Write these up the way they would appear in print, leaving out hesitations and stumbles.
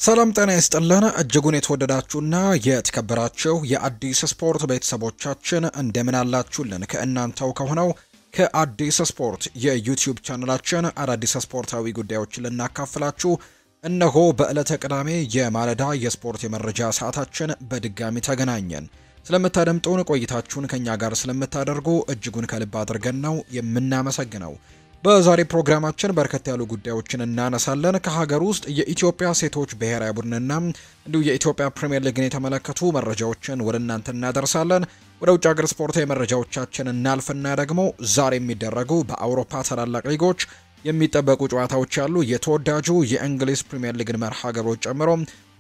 ሰላም ጤና ይስጥልን እጅጉን የተወደዳችሁና የተከበራችሁ የአዲስ ስፖርት ቤተሰቦቻችን እንደምን አላችሁልን? ከእናንተው ከሆነው ከአዲስ ስፖርት የዩቲዩብ ቻናላችን አዳዲስ ስፖርታዊ ጉዳዮችን ልናካፍላችሁ እነሆ በዕለተ ቅዳሜ የማለዳ የስፖርት የመረጃ ሰዓታችን በድጋሚ ተገናኘን። ስለምታደምጡን ቆይታችሁን ከኛ ጋር ስለምታደርጉ እጅጉን ከልብ አድርገን ነው የምናመሰግነው። በዛሬ ፕሮግራማችን በርከት ያሉ ጉዳዮችን እናነሳለን። ከሀገር ውስጥ የኢትዮጵያ ሴቶች ብሔራዊ ቡድንና እንዲሁ የኢትዮጵያ ፕሪሚየር ሊግን የተመለከቱ መረጃዎችን ወደ እናንተ እናደርሳለን። ወደ ውጭ ሀገር ስፖርታዊ መረጃዎቻችን እናልፍና ደግሞ ዛሬ የሚደረጉ በአውሮፓ ታላላቅ ሊጎች የሚጠበቁ ጨዋታዎች ያሉ የተወዳጁ የእንግሊዝ ፕሪሚየር ሊግን መርሃ ግብሮች ጨምሮ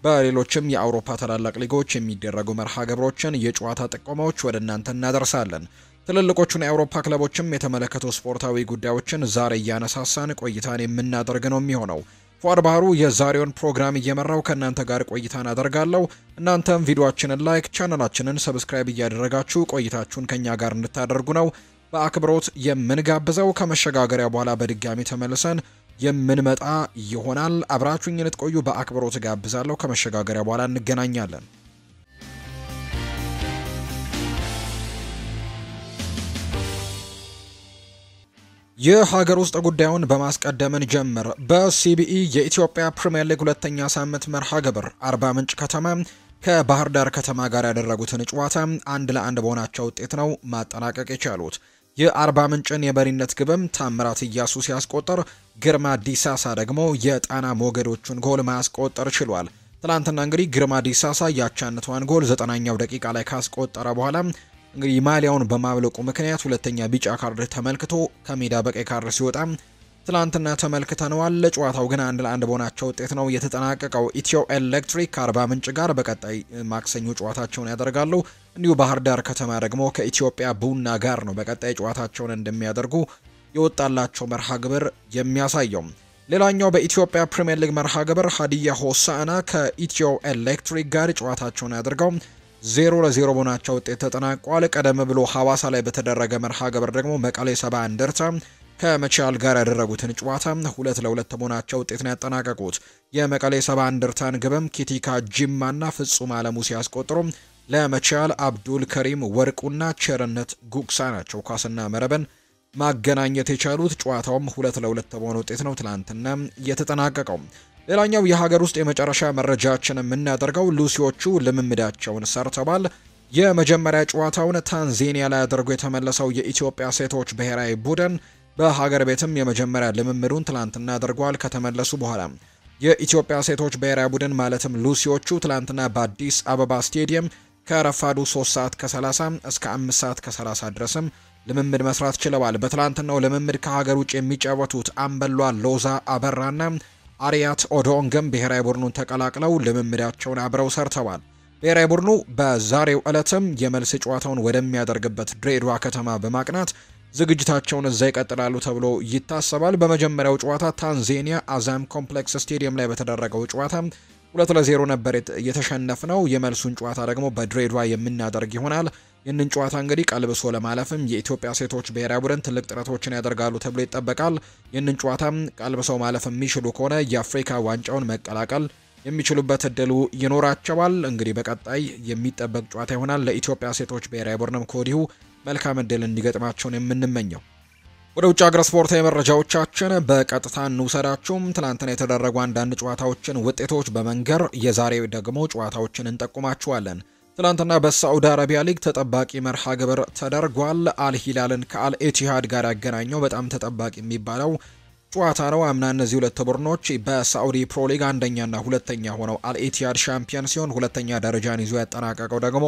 በሌሎችም የአውሮፓ ታላላቅ ሊጎች የሚደረጉ መርሃ ግብሮችን የጨዋታ ጥቆማዎች ወደ እናንተ እናደርሳለን። ትልልቆቹን የአውሮፓ ክለቦችም የተመለከቱ ስፖርታዊ ጉዳዮችን ዛሬ እያነሳሳን ቆይታን የምናደርግ ነው የሚሆነው። ፏድ ባህሩ የዛሬውን ፕሮግራም እየመራው ከእናንተ ጋር ቆይታን አደርጋለሁ። እናንተም ቪዲዮአችንን ላይክ፣ ቻናላችንን ሰብስክራይብ እያደረጋችሁ ቆይታችሁን ከኛ ጋር እንድታደርጉ ነው በአክብሮት የምንጋብዘው። ከመሸጋገሪያ በኋላ በድጋሚ ተመልሰን የምንመጣ ይሆናል። አብራችሁኝ እንድትቆዩ በአክብሮት ጋብዛለሁ። ከመሸጋገሪያ በኋላ እንገናኛለን። የሀገር ውስጥ ጉዳዩን በማስቀደምን ጀምር። በሲቢኢ የኢትዮጵያ ፕሪሚየር ሊግ ሁለተኛ ሳምንት መርሃ ግብር አርባ ምንጭ ከተማ ከባህር ዳር ከተማ ጋር ያደረጉትን ጨዋታ 1-1 በሆናቸው ውጤት ነው ማጠናቀቅ የቻሉት። የአርባ ምንጭን የበሪነት ግብም ታምራት እያሱ ሲያስቆጥር፣ ግርማ ዲሳሳ ደግሞ የጣና ሞገዶቹን ጎል ማስቆጠር ችሏል። ትላንትና እንግዲህ ግርማ ዲሳሳ ያቻነቷን ጎል 90ኛው ደቂቃ ላይ ካስቆጠረ በኋላ እንግዲህ ማሊያውን በማብለቁ ምክንያት ሁለተኛ ቢጫ ካርድ ተመልክቶ ከሜዳ በቀይ ካርድ ሲወጣ ትላንትና ተመልክተነዋል። ጨዋታው ግን 1-1 በሆናቸው ውጤት ነው የተጠናቀቀው። ኢትዮ ኤሌክትሪክ ከአርባ ምንጭ ጋር በቀጣይ ማክሰኞ ጨዋታቸውን ያደርጋሉ። እንዲሁ ባህር ዳር ከተማ ደግሞ ከኢትዮጵያ ቡና ጋር ነው በቀጣይ ጨዋታቸውን እንደሚያደርጉ የወጣላቸው መርሃ ግብር የሚያሳየው። ሌላኛው በኢትዮጵያ ፕሪሚየር ሊግ መርሃ ግብር ሀዲያ ሆሳዕና ከኢትዮ ኤሌክትሪክ ጋር ጨዋታቸውን ያደርገው 0-0 በሆናቸው ውጤት ተጠናቋል። ቀደም ብሎ ሐዋሳ ላይ በተደረገ መርሃ ግብር ደግሞ መቀሌ ሰባ እንደርታ ከመቻል ጋር ያደረጉትን ጨዋታ 2-2 በሆናቸው ውጤት ነው ያጠናቀቁት። የመቀሌ ሰባ እንደርታን ግብም ኪቲካ ጂማና ፍጹም አለሙ ሲያስቆጥሩ ለመቻል አብዱል ከሪም ወርቁና ቸርነት ጉግሳ ናቸው ኳስና መረብን ማገናኘት የቻሉት። ጨዋታውም 2-2 በሆነ ውጤት ነው ትላንትና የተጠናቀቀው። ሌላኛው የሀገር ውስጥ የመጨረሻ መረጃችን የምናደርገው ሉሲዎቹ ልምምዳቸውን ሰርተዋል። የመጀመሪያ ጨዋታውን ታንዛኒያ ላይ አድርጎ የተመለሰው የኢትዮጵያ ሴቶች ብሔራዊ ቡድን በሀገር ቤትም የመጀመሪያ ልምምዱን ትላንትና አድርጓል። ከተመለሱ በኋላ የኢትዮጵያ ሴቶች ብሔራዊ ቡድን ማለትም ሉሲዎቹ ትላንትና በአዲስ አበባ ስቴዲየም ከረፋዱ 3 ሰዓት ከ30 እስከ 5 ሰዓት ከ30 ድረስም ልምምድ መስራት ችለዋል። በትላንትናው ልምምድ ከሀገር ውጭ የሚጫወቱት አምበሏ ሎዛ አበራና አሪያት ኦዶንገም ብሔራዊ ቡድኑን ተቀላቅለው ልምምዳቸውን አብረው ሰርተዋል። ብሔራዊ ቡድኑ በዛሬው ዕለትም የመልስ ጨዋታውን ወደሚያደርግበት ድሬዳዋ ከተማ በማቅናት ዝግጅታቸውን እዛ ይቀጥላሉ ተብሎ ይታሰባል። በመጀመሪያው ጨዋታ ታንዛኒያ አዛም ኮምፕሌክስ ስቴዲየም ላይ በተደረገው ጨዋታ 2-0 ነበር የተሸነፍነው። የመልሱን ጨዋታ ደግሞ በድሬዳዋ የምናደርግ ይሆናል። ይህንን ጨዋታ እንግዲህ ቀልብሶ ለማለፍም የኢትዮጵያ ሴቶች ብሔራዊ ቡድን ትልቅ ጥረቶችን ያደርጋሉ ተብሎ ይጠበቃል። ይህንን ጨዋታም ቀልብሰው ማለፍ የሚችሉ ከሆነ የአፍሪካ ዋንጫውን መቀላቀል የሚችሉበት እድሉ ይኖራቸዋል። እንግዲህ በቀጣይ የሚጠበቅ ጨዋታ ይሆናል። ለኢትዮጵያ ሴቶች ብሔራዊ ቡድንም ከወዲሁ መልካም እድል እንዲገጥማቸው ነው የምንመኘው። ወደ ውጭ ሀገር ስፖርታዊ መረጃዎቻችን በቀጥታ እንውሰዳችሁም። ትላንትና የተደረጉ አንዳንድ ጨዋታዎችን ውጤቶች በመንገር የዛሬ ደግሞ ጨዋታዎችን እንጠቁማችኋለን። ትላንትና በሳዑዲ አረቢያ ሊግ ተጠባቂ መርሃ ግብር ተደርጓል። አልሂላልን ከአልኤቲሃድ ጋር ያገናኘው በጣም ተጠባቂ የሚባለው ጨዋታ ነው። አምና እነዚህ ሁለት ቡድኖች በሳዑዲ ፕሮ ሊግ አንደኛና ሁለተኛ ሆነው አልኤቲሃድ ሻምፒዮን ሲሆን ሁለተኛ ደረጃን ይዞ ያጠናቀቀው ደግሞ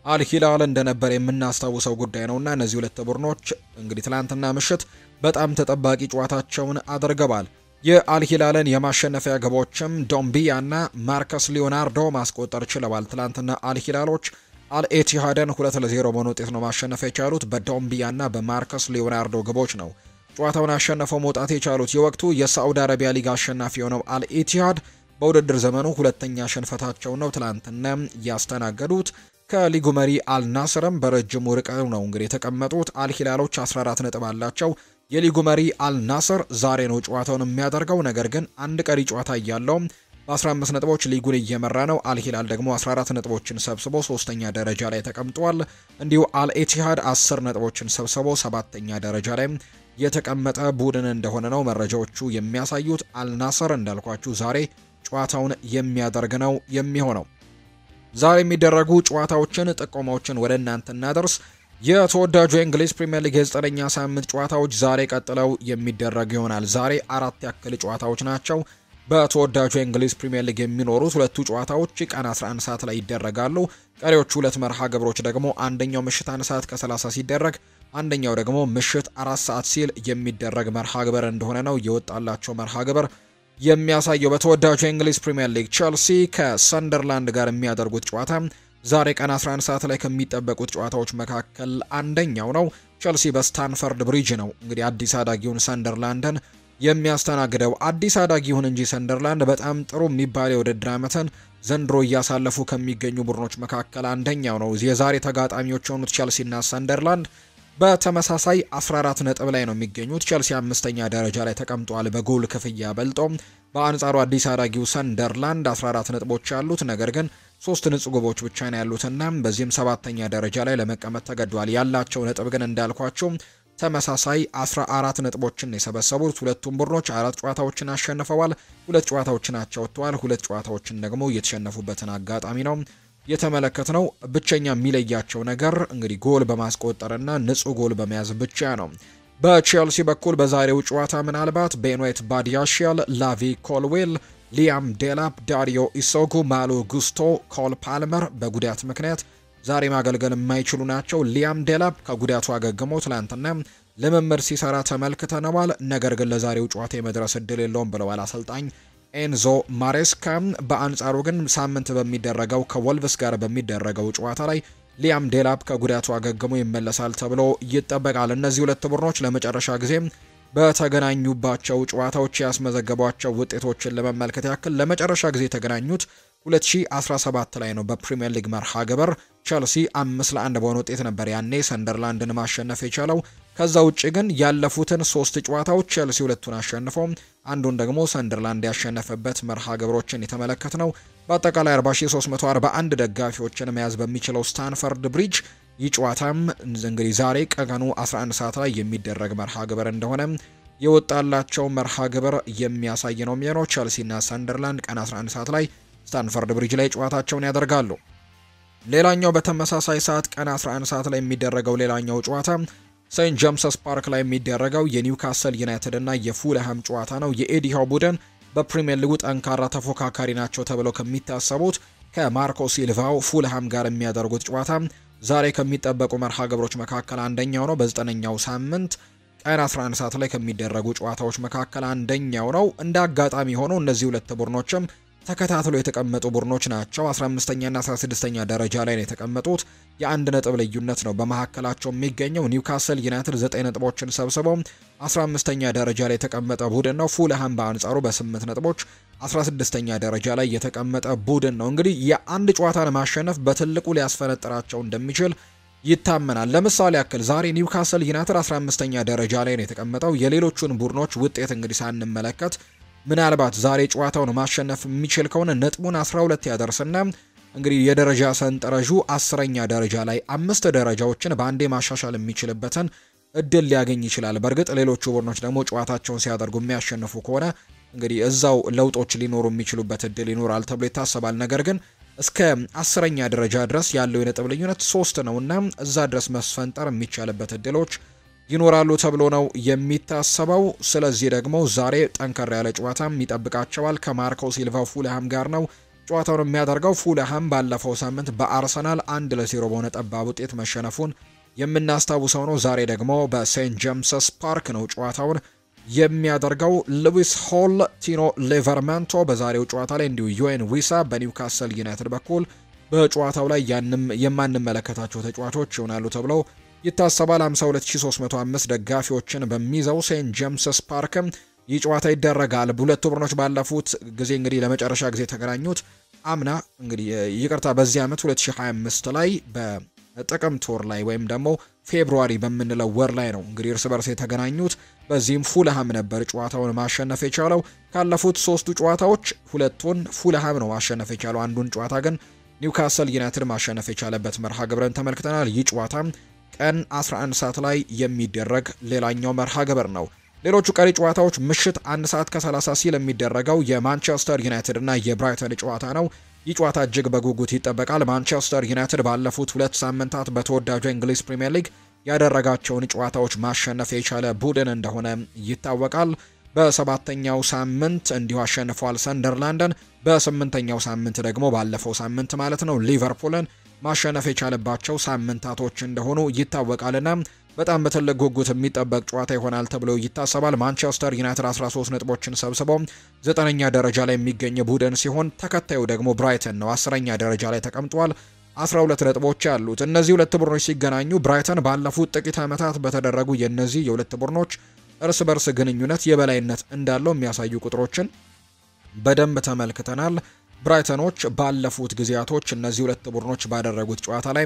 አልሂላል እንደነበር የምናስታውሰው ጉዳይ ነውና እነዚህ ሁለት ቡድኖች እንግዲህ ትላንትና ምሽት በጣም ተጠባቂ ጨዋታቸውን አድርገዋል። የአልሂላልን የማሸነፊያ ግቦችም ዶምቢያና ማርከስ ሊዮናርዶ ማስቆጠር ችለዋል። ትላንትና አልሂላሎች አልኤቲሃድን 2-0 በሆነ ውጤት ነው ማሸነፍ የቻሉት። በዶምቢያና በማርከስ ሊዮናርዶ ግቦች ነው ጨዋታውን አሸነፈው መውጣት የቻሉት። የወቅቱ የሳዑዲ አረቢያ ሊግ አሸናፊ የሆነው አልኤቲሃድ በውድድር ዘመኑ ሁለተኛ ሽንፈታቸው ነው ትላንትና ያስተናገዱት። ከሊጉ መሪ አልናስርም በረጅሙ ርቀው ነው እንግዲህ የተቀመጡት። አልሂላሎች 14 ነጥብ አላቸው። የሊጉ መሪ አልናስር ዛሬ ነው ጨዋታውን የሚያደርገው። ነገር ግን አንድ ቀሪ ጨዋታ እያለው በ15 ነጥቦች ሊጉን እየመራ ነው። አልሂላል ደግሞ 14 ነጥቦችን ሰብስቦ 3ኛ ደረጃ ላይ ተቀምጧል። እንዲሁ አልኢቲሃድ 10 ነጥቦችን ሰብስቦ 7ኛ ደረጃ ላይ የተቀመጠ ቡድን እንደሆነ ነው መረጃዎቹ የሚያሳዩት። አልናስር እንዳልኳችሁ ዛሬ ጨዋታውን የሚያደርግ ነው የሚሆነው። ዛሬ የሚደረጉ ጨዋታዎችን ጥቆማዎችን ወደ እናንተ እናደርስ። የተወዳጁ የእንግሊዝ ፕሪሚየር ሊግ የ9ኛ ሳምንት ጨዋታዎች ዛሬ ቀጥለው የሚደረግ ይሆናል። ዛሬ 4 ያክል ጨዋታዎች ናቸው በተወዳጁ የእንግሊዝ ፕሪሚየር ሊግ የሚኖሩት። ሁለቱ ጨዋታዎች ቀን 11 ሰዓት ላይ ይደረጋሉ። ቀሪዎቹ ሁለት መርሃ ግብሮች ደግሞ አንደኛው ምሽት 1 ሰዓት ከ30 ሲደረግ አንደኛው ደግሞ ምሽት 4 ሰዓት ሲል የሚደረግ መርሃ ግብር እንደሆነ ነው የወጣላቸው መርሃ ግብር የሚያሳየው። በተወዳጁ የእንግሊዝ ፕሪሚየር ሊግ ቼልሲ ከሰንደርላንድ ጋር የሚያደርጉት ጨዋታ ዛሬ ቀን 11 ሰዓት ላይ ከሚጠበቁት ጨዋታዎች መካከል አንደኛው ነው። ቼልሲ በስታንፈርድ ብሪጅ ነው እንግዲህ አዲስ አዳጊውን ሰንደርላንድን የሚያስተናግደው። አዲስ አዳጊውን እንጂ ሰንደርላንድ በጣም ጥሩ የሚባል የውድድር ዓመትን ዘንድሮ እያሳለፉ ከሚገኙ ቡድኖች መካከል አንደኛው ነው። የዛሬ ተጋጣሚዎች የሆኑት ቼልሲና ሰንደርላንድ በተመሳሳይ 14 ነጥብ ላይ ነው የሚገኙት። ቼልሲ 5ኛ ደረጃ ላይ ተቀምጧል በጎል ክፍያ በልጦ። በአንጻሩ አዲስ አዳጊው ሰንደርላንድ 14 ነጥቦች ያሉት ነገር ግን 3 ንጹህ ግቦች ብቻ ነው ያሉትና በዚህም 7ኛ ደረጃ ላይ ለመቀመጥ ተገዷል። ያላቸው ነጥብ ግን እንዳልኳቸው ተመሳሳይ 14 ነጥቦችን የሰበሰቡት ሁለቱም ቡድኖች 4 ጨዋታዎችን አሸንፈዋል። 2 ጨዋታዎችን አቻ ወጥተዋል። 2 ጨዋታዎችን ደግሞ የተሸነፉበትን አጋጣሚ ነው የተመለከትነው። ብቸኛ የሚለያቸው ነገር እንግዲህ ጎል በማስቆጠርና ንጹህ ጎል በመያዝ ብቻ ነው። በቼልሲ በኩል በዛሬው ጨዋታ ምናልባት ቤንዌት ባዲያሺል፣ ላቪ ኮልዌል፣ ሊያም ዴላፕ፣ ዳሪዮ ኢሶጉ፣ ማሎ ጉስቶ፣ ኮል ፓልመር በጉዳት ምክንያት ዛሬ ማገልገል የማይችሉ ናቸው። ሊያም ዴላፕ ከጉዳቱ አገግሞ ትላንትና ልምምድ ሲሰራ ተመልክተነዋል። ነገር ግን ለዛሬው ጨዋታ የመድረስ እድል የለውም ብለዋል አሰልጣኝ ኤንዞ ማሬስካ። በአንጻሩ ግን ሳምንት በሚደረገው ከወልቭስ ጋር በሚደረገው ጨዋታ ላይ ሊያም ዴላፕ ከጉዳቱ አገግሞ ይመለሳል ተብሎ ይጠበቃል። እነዚህ ሁለት ቡድኖች ለመጨረሻ ጊዜ በተገናኙባቸው ጨዋታዎች ያስመዘገቧቸው ውጤቶችን ለመመልከት ያክል ለመጨረሻ ጊዜ የተገናኙት 2017 ላይ ነው። በፕሪሚየር ሊግ መርሃ ግብር ቼልሲ 5-1 በሆነ ውጤት ነበር ያኔ ሰንደርላንድን ማሸነፍ የቻለው። ከዛ ውጪ ግን ያለፉትን 3 ጨዋታዎች ቼልሲ 2ቱን አሸንፎ አንዱን ደግሞ ሰንደርላንድ ያሸነፈበት መርሃ ግብሮችን የተመለከት ነው። በአጠቃላይ 40341 ደጋፊዎችን መያዝ በሚችለው ስታንፈርድ ብሪጅ ይህ ጨዋታም እንግዲህ ዛሬ ቀኑ 11 ሰዓት ላይ የሚደረግ መርሃ ግብር እንደሆነ የወጣላቸው መርሃ ግብር የሚያሳይ ነው የሚሆነው። ቼልሲና ሰንደርላንድ ቀን 11 ሰዓት ላይ ስታንፈርድ ብሪጅ ላይ ጨዋታቸውን ያደርጋሉ። ሌላኛው በተመሳሳይ ሰዓት ቀን 11 ሰዓት ላይ የሚደረገው ሌላኛው ጨዋታ ሴንት ጄምስስ ፓርክ ላይ የሚደረገው የኒውካስል ዩናይትድ እና የፉልሃም ጨዋታ ነው። የኤዲሃው ቡድን በፕሪሚየር ሊጉ ጠንካራ ተፎካካሪ ናቸው ተብለው ከሚታሰቡት ከማርኮ ሲልቫው ፉልሃም ጋር የሚያደርጉት ጨዋታ ዛሬ ከሚጠበቁ መርሃ ግብሮች መካከል አንደኛው ነው። በ9ኛው ሳምንት ቀን 11 ሰዓት ላይ ከሚደረጉ ጨዋታዎች መካከል አንደኛው ነው። እንደ አጋጣሚ ሆኖ እነዚህ ሁለት ቡድኖችም ተከታትሎ የተቀመጡ ቡድኖች ናቸው። 15ኛና 16ኛ ደረጃ ላይ ነው የተቀመጡት። የአንድ ነጥብ ልዩነት ነው በመካከላቸው የሚገኘው። ኒውካስል ዩናይትድ 9 ነጥቦችን ሰብስበው 15ኛ ደረጃ ላይ የተቀመጠ ቡድን ነው። ፉልሃም በአንጻሩ በ8 ነጥቦች 16ኛ ደረጃ ላይ የተቀመጠ ቡድን ነው። እንግዲህ የአንድ ጨዋታን ማሸነፍ በትልቁ ሊያስፈነጥራቸው እንደሚችል ይታመናል። ለምሳሌ ያክል ዛሬ ኒውካስል ዩናይትድ 15ኛ ደረጃ ላይ ነው የተቀመጠው። የሌሎቹን ቡድኖች ውጤት እንግዲህ ሳንመለከት ምናልባት ዛሬ ጨዋታውን ማሸነፍ የሚችል ከሆነ ነጥቡን 12 ያደርስና እንግዲህ የደረጃ ሰንጠረዡ 10ኛ ደረጃ ላይ 5 ደረጃዎችን በአንዴ ማሻሻል የሚችልበትን እድል ሊያገኝ ይችላል። በእርግጥ ሌሎቹ ቡድኖች ደግሞ ጨዋታቸውን ሲያደርጉ የሚያሸንፉ ከሆነ እንግዲህ እዛው ለውጦች ሊኖሩ የሚችሉበት እድል ይኖራል ተብሎ ይታሰባል። ነገር ግን እስከ 10ኛ ደረጃ ድረስ ያለው የነጥብ ልዩነት 3 ነውና እዛ ድረስ መስፈንጠር የሚቻልበት እድሎች ይኖራሉ ተብሎ ነው የሚታሰበው። ስለዚህ ደግሞ ዛሬ ጠንከር ያለ ጨዋታም ይጠብቃቸዋል። ከማርኮ ሲልቫ ፉልሃም ጋር ነው ጨዋታውን የሚያደርገው። ፉልሃም ባለፈው ሳምንት በአርሰናል 1-0 በሆነ ጠባብ ውጤት መሸነፉን የምናስታውሰው ነው። ዛሬ ደግሞ በሴንት ጄምስስ ፓርክ ነው ጨዋታውን የሚያደርገው። ሉዊስ ሆል፣ ቲኖ ሌቨርመንቶ በዛሬው ጨዋታ ላይ እንዲሁ ዮኤን ዊሳ በኒውካስል ዩናይትድ በኩል በጨዋታው ላይ የማንመለከታቸው ተጫዋቾች ይሆናሉ ተብለው ይታሰባል። 52305 ደጋፊዎችን በሚይዘው ሴንት ጄምስስ ፓርክ ይህ ጨዋታ ይደረጋል። ሁለቱ ቡድኖች ባለፉት ጊዜ እንግዲህ ለመጨረሻ ጊዜ የተገናኙት አምና እንግዲህ ይቅርታ በዚህ ዓመት 2025 ላይ በጥቅምት ወር ላይ ወይም ደግሞ ፌብሩዋሪ በምንለው ወር ላይ ነው እንግዲህ እርስ በርስ የተገናኙት። በዚህም ፉልሃም ነበር ጨዋታውን ማሸነፍ የቻለው። ካለፉት 3ቱ ጨዋታዎች 2ቱን ፉልሃም ነው ማሸነፍ የቻለው። አንዱን ጨዋታ ግን ኒውካስል ዩናይትድ ማሸነፍ የቻለበት መርሃ ግብርን ተመልክተናል። ይህ ጨዋታ ቀን 11 ሰዓት ላይ የሚደረግ ሌላኛው መርሃ ግብር ነው። ሌሎቹ ቀሪ ጨዋታዎች ምሽት 1 ሰዓት ከ30 ሲል የሚደረገው የማንቸስተር ዩናይትድ እና የብራይተን ጨዋታ ነው። ይህ ጨዋታ እጅግ በጉጉት ይጠበቃል። ማንቸስተር ዩናይትድ ባለፉት 2 ሳምንታት በተወዳጁ እንግሊዝ ፕሪምየር ሊግ ያደረጋቸውን ጨዋታዎች ማሸነፍ የቻለ ቡድን እንደሆነ ይታወቃል። በ7ኛው ሳምንት እንዲሁ አሸንፏል ሰንደርላንድን። በ8ኛው ሳምንት ደግሞ ባለፈው ሳምንት ማለት ነው ሊቨርፑልን ማሸነፍ የቻለባቸው ሳምንታቶች እንደሆኑ ይታወቃልና በጣም በትልቅ ጉጉት የሚጠበቅ ጨዋታ ይሆናል ተብሎ ይታሰባል። ማንቸስተር ዩናይትድ 13 ነጥቦችን ሰብስበው 9ኛ ደረጃ ላይ የሚገኝ ቡድን ሲሆን ተከታዩ ደግሞ ብራይተን ነው 10ኛ ደረጃ ላይ ተቀምጧል 12 ነጥቦች ያሉት። እነዚህ ሁለት ቡድኖች ሲገናኙ ብራይተን ባለፉት ጥቂት ዓመታት በተደረጉ የነዚህ የሁለት ቡድኖች እርስ በርስ ግንኙነት የበላይነት እንዳለው የሚያሳዩ ቁጥሮችን በደንብ ተመልክተናል። ብራይተኖች ባለፉት ጊዜያቶች እነዚህ ሁለት ቡድኖች ባደረጉት ጨዋታ ላይ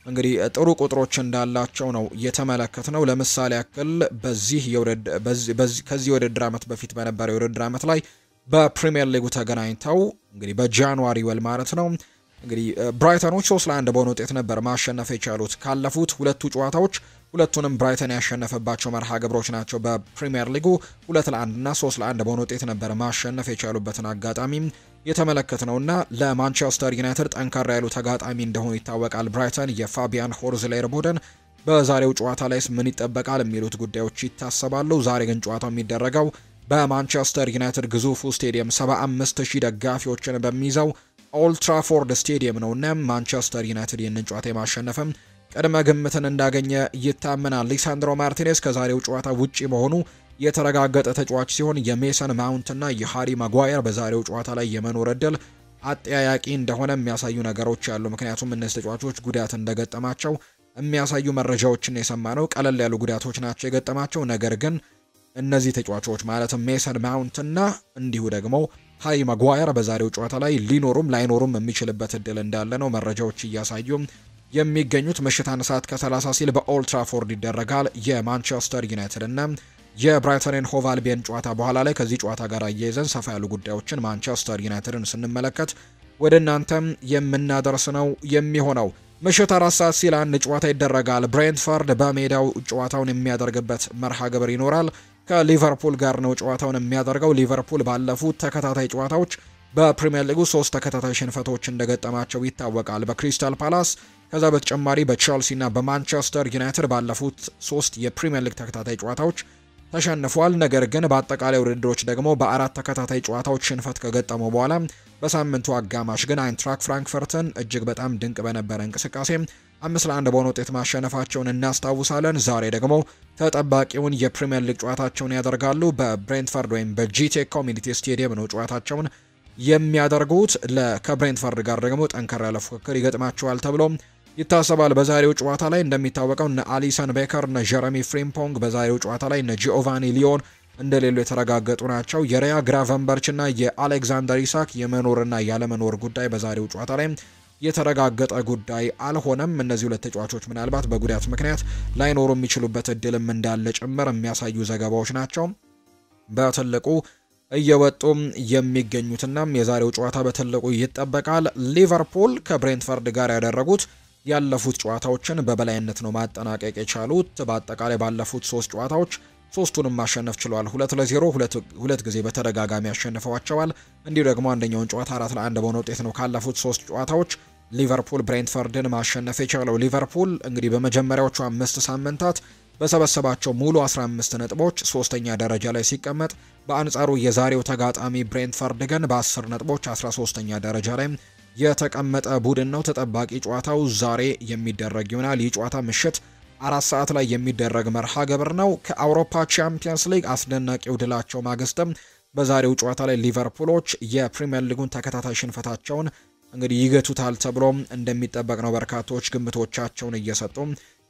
እንግዲህ ጥሩ ቁጥሮች እንዳላቸው ነው የተመለከትነው። ለምሳሌ ያክል ከዚህ የውድድር ዓመት በፊት በነበረው የውድድር ዓመት ላይ በፕሪሚየር ሊጉ ተገናኝተው እንግዲህ በጃንዋሪ ወል ማለት ነው እንግዲህ ብራይተኖች 3-1 በሆነ ውጤት ነበር ማሸነፍ የቻሉት። ካለፉት ሁለቱ ጨዋታዎች ሁለቱንም ብራይተን ያሸነፈባቸው መርሃ ግብሮች ናቸው። በፕሪሚየር ሊጉ 2-1 እና 3-1 በሆነ ውጤት ነበር ማሸነፍ የቻሉበትን አጋጣሚ የተመለከትነውና ለማንቸስተር ዩናይትድ ጠንካራ ያሉ ተጋጣሚ እንደሆኑ ይታወቃል። ብራይተን የፋቢያን ሆርዝሌር ቡድን በዛሬው ጨዋታ ላይስ ምን ይጠበቃል የሚሉት ጉዳዮች ይታሰባሉ። ዛሬ ግን ጨዋታው የሚደረገው በማንቸስተር ዩናይትድ ግዙፉ ስቴዲየም 75000 ደጋፊዎችን በሚይዘው ኦልድ ትራፎርድ ስቴዲየም ነውና ማንቸስተር ዩናይትድ ይህንን ጨዋታ የማሸነፍም ቅድመ ግምትን እንዳገኘ ይታመናል። ሊሳንድሮ ማርቲኔዝ ከዛሬው ጨዋታ ውጪ መሆኑ የተረጋገጠ ተጫዋች ሲሆን የሜሰን ማውንት እና የሃሪ ማጓየር በዛሬው ጨዋታ ላይ የመኖር እድል አጠያያቂ እንደሆነ የሚያሳዩ ነገሮች አሉ። ምክንያቱም እነዚህ ተጫዋቾች ጉዳት እንደገጠማቸው የሚያሳዩ መረጃዎችን የሰማነው ቀለል ያሉ ጉዳቶች ናቸው የገጠማቸው። ነገር ግን እነዚህ ተጫዋቾች ማለትም ሜሰን ማውንት እና እንዲሁ ደግሞ ሃሪ ማጓየር በዛሬው ጨዋታ ላይ ሊኖሩም ላይኖሩም የሚችልበት እድል እንዳለ ነው መረጃዎች እያሳዩ የሚገኙት። ምሽት 1 ሰዓት ከ30 ሲል በኦልድ ትራፎርድ ይደረጋል። የማንቸስተር ዩናይትድ እና የብራይተንን ሆቭ አልቢዮን ጨዋታ በኋላ ላይ ከዚህ ጨዋታ ጋር አያይዘን ሰፋ ያሉ ጉዳዮችን ማንቸስተር ዩናይትድን ስንመለከት ወደ እናንተም የምናደርስ ነው የሚሆነው። ምሽት 4 ሰዓት ሲል አንድ ጨዋታ ይደረጋል። ብሬንትፈርድ በሜዳው ጨዋታውን የሚያደርግበት መርሃ ግብር ይኖራል። ከሊቨርፑል ጋር ነው ጨዋታውን የሚያደርገው። ሊቨርፑል ባለፉት ተከታታይ ጨዋታዎች በፕሪሚየር ሊጉ 3 ተከታታይ ሽንፈቶች እንደገጠማቸው ይታወቃል። በክሪስታል ፓላስ፣ ከዛ በተጨማሪ በቼልሲ እና በማንቸስተር ዩናይትድ ባለፉት 3 የፕሪሚየር ሊግ ተከታታይ ጨዋታዎች ተሸንፏል። ነገር ግን በአጠቃላይ ውድድሮች ደግሞ በ4 ተከታታይ ጨዋታዎች ሽንፈት ከገጠመው በኋላ በሳምንቱ አጋማሽ ግን አይንትራክ ፍራንክፈርትን እጅግ በጣም ድንቅ በነበረ እንቅስቃሴ 5-1 በሆነ ውጤት ማሸነፋቸውን እናስታውሳለን። ዛሬ ደግሞ ተጠባቂውን የፕሪሚየር ሊግ ጨዋታቸውን ያደርጋሉ። በብሬንትፈርድ ወይም በጂቴክ ኮሚኒቲ ስቴዲየም ነው ጨዋታቸውን የሚያደርጉት። ከብሬንትፈርድ ጋር ደግሞ ጠንከር ያለ ፉክክር ይገጥማቸዋል ተብሎ ይታሰባል። በዛሬው ጨዋታ ላይ እንደሚታወቀው እነ አሊሰን ቤከር እነ ጀረሚ ፍሪምፖንግ በዛሬው ጨዋታ ላይ እነ ጂኦቫኒ ሊዮን እንደሌሉ የተረጋገጡ ናቸው። የሪያ ግራቨንበርች እና የአሌክዛንደር ኢሳክ የመኖርና ያለመኖር ጉዳይ በዛሬው ጨዋታ ላይ የተረጋገጠ ጉዳይ አልሆነም። እነዚህ ሁለት ተጫዋቾች ምናልባት በጉዳት ምክንያት ላይኖሩ የሚችሉበት እድልም እንዳለ ጭምር የሚያሳዩ ዘገባዎች ናቸው በትልቁ እየወጡ የሚገኙትና የዛሬው ጨዋታ በትልቁ ይጠበቃል። ሊቨርፑል ከብሬንትፈርድ ጋር ያደረጉት ያለፉት ጨዋታዎችን በበላይነት ነው ማጠናቀቅ የቻሉት። በአጠቃላይ ባለፉት 3 ጨዋታዎች 3ቱንም ማሸነፍ ችለዋል። 2-0 ሁለት ጊዜ በተደጋጋሚ ያሸንፈዋቸዋል። እንዲሁ ደግሞ አንደኛውን ጨዋታ 4-1 በሆነ ውጤት ነው ካለፉት 3 ጨዋታዎች ሊቨርፑል ብሬንትፈርድን ማሸነፍ የቻለው። ሊቨርፑል እንግዲህ በመጀመሪያዎቹ 5 ሳምንታት በሰበሰባቸው ሙሉ 15 ነጥቦች 3ኛ ደረጃ ላይ ሲቀመጥ፣ በአንጻሩ የዛሬው ተጋጣሚ ብሬንትፈርድ ግን በ10 ነጥቦች 13ኛ ደረጃ ላይ የተቀመጠ ቡድን ነው። ተጠባቂ ጨዋታው ዛሬ የሚደረግ ይሆናል። ይህ ጨዋታ ምሽት 4 ሰዓት ላይ የሚደረግ መርሃ ግብር ነው። ከአውሮፓ ቻምፒየንስ ሊግ አስደናቂው ድላቸው ማግስትም በዛሬው ጨዋታ ላይ ሊቨርፑሎች የፕሪሚየር ሊጉን ተከታታይ ሽንፈታቸውን እንግዲህ ይገቱታል ተብሎ እንደሚጠበቅ ነው በርካቶች ግምቶቻቸውን እየሰጡ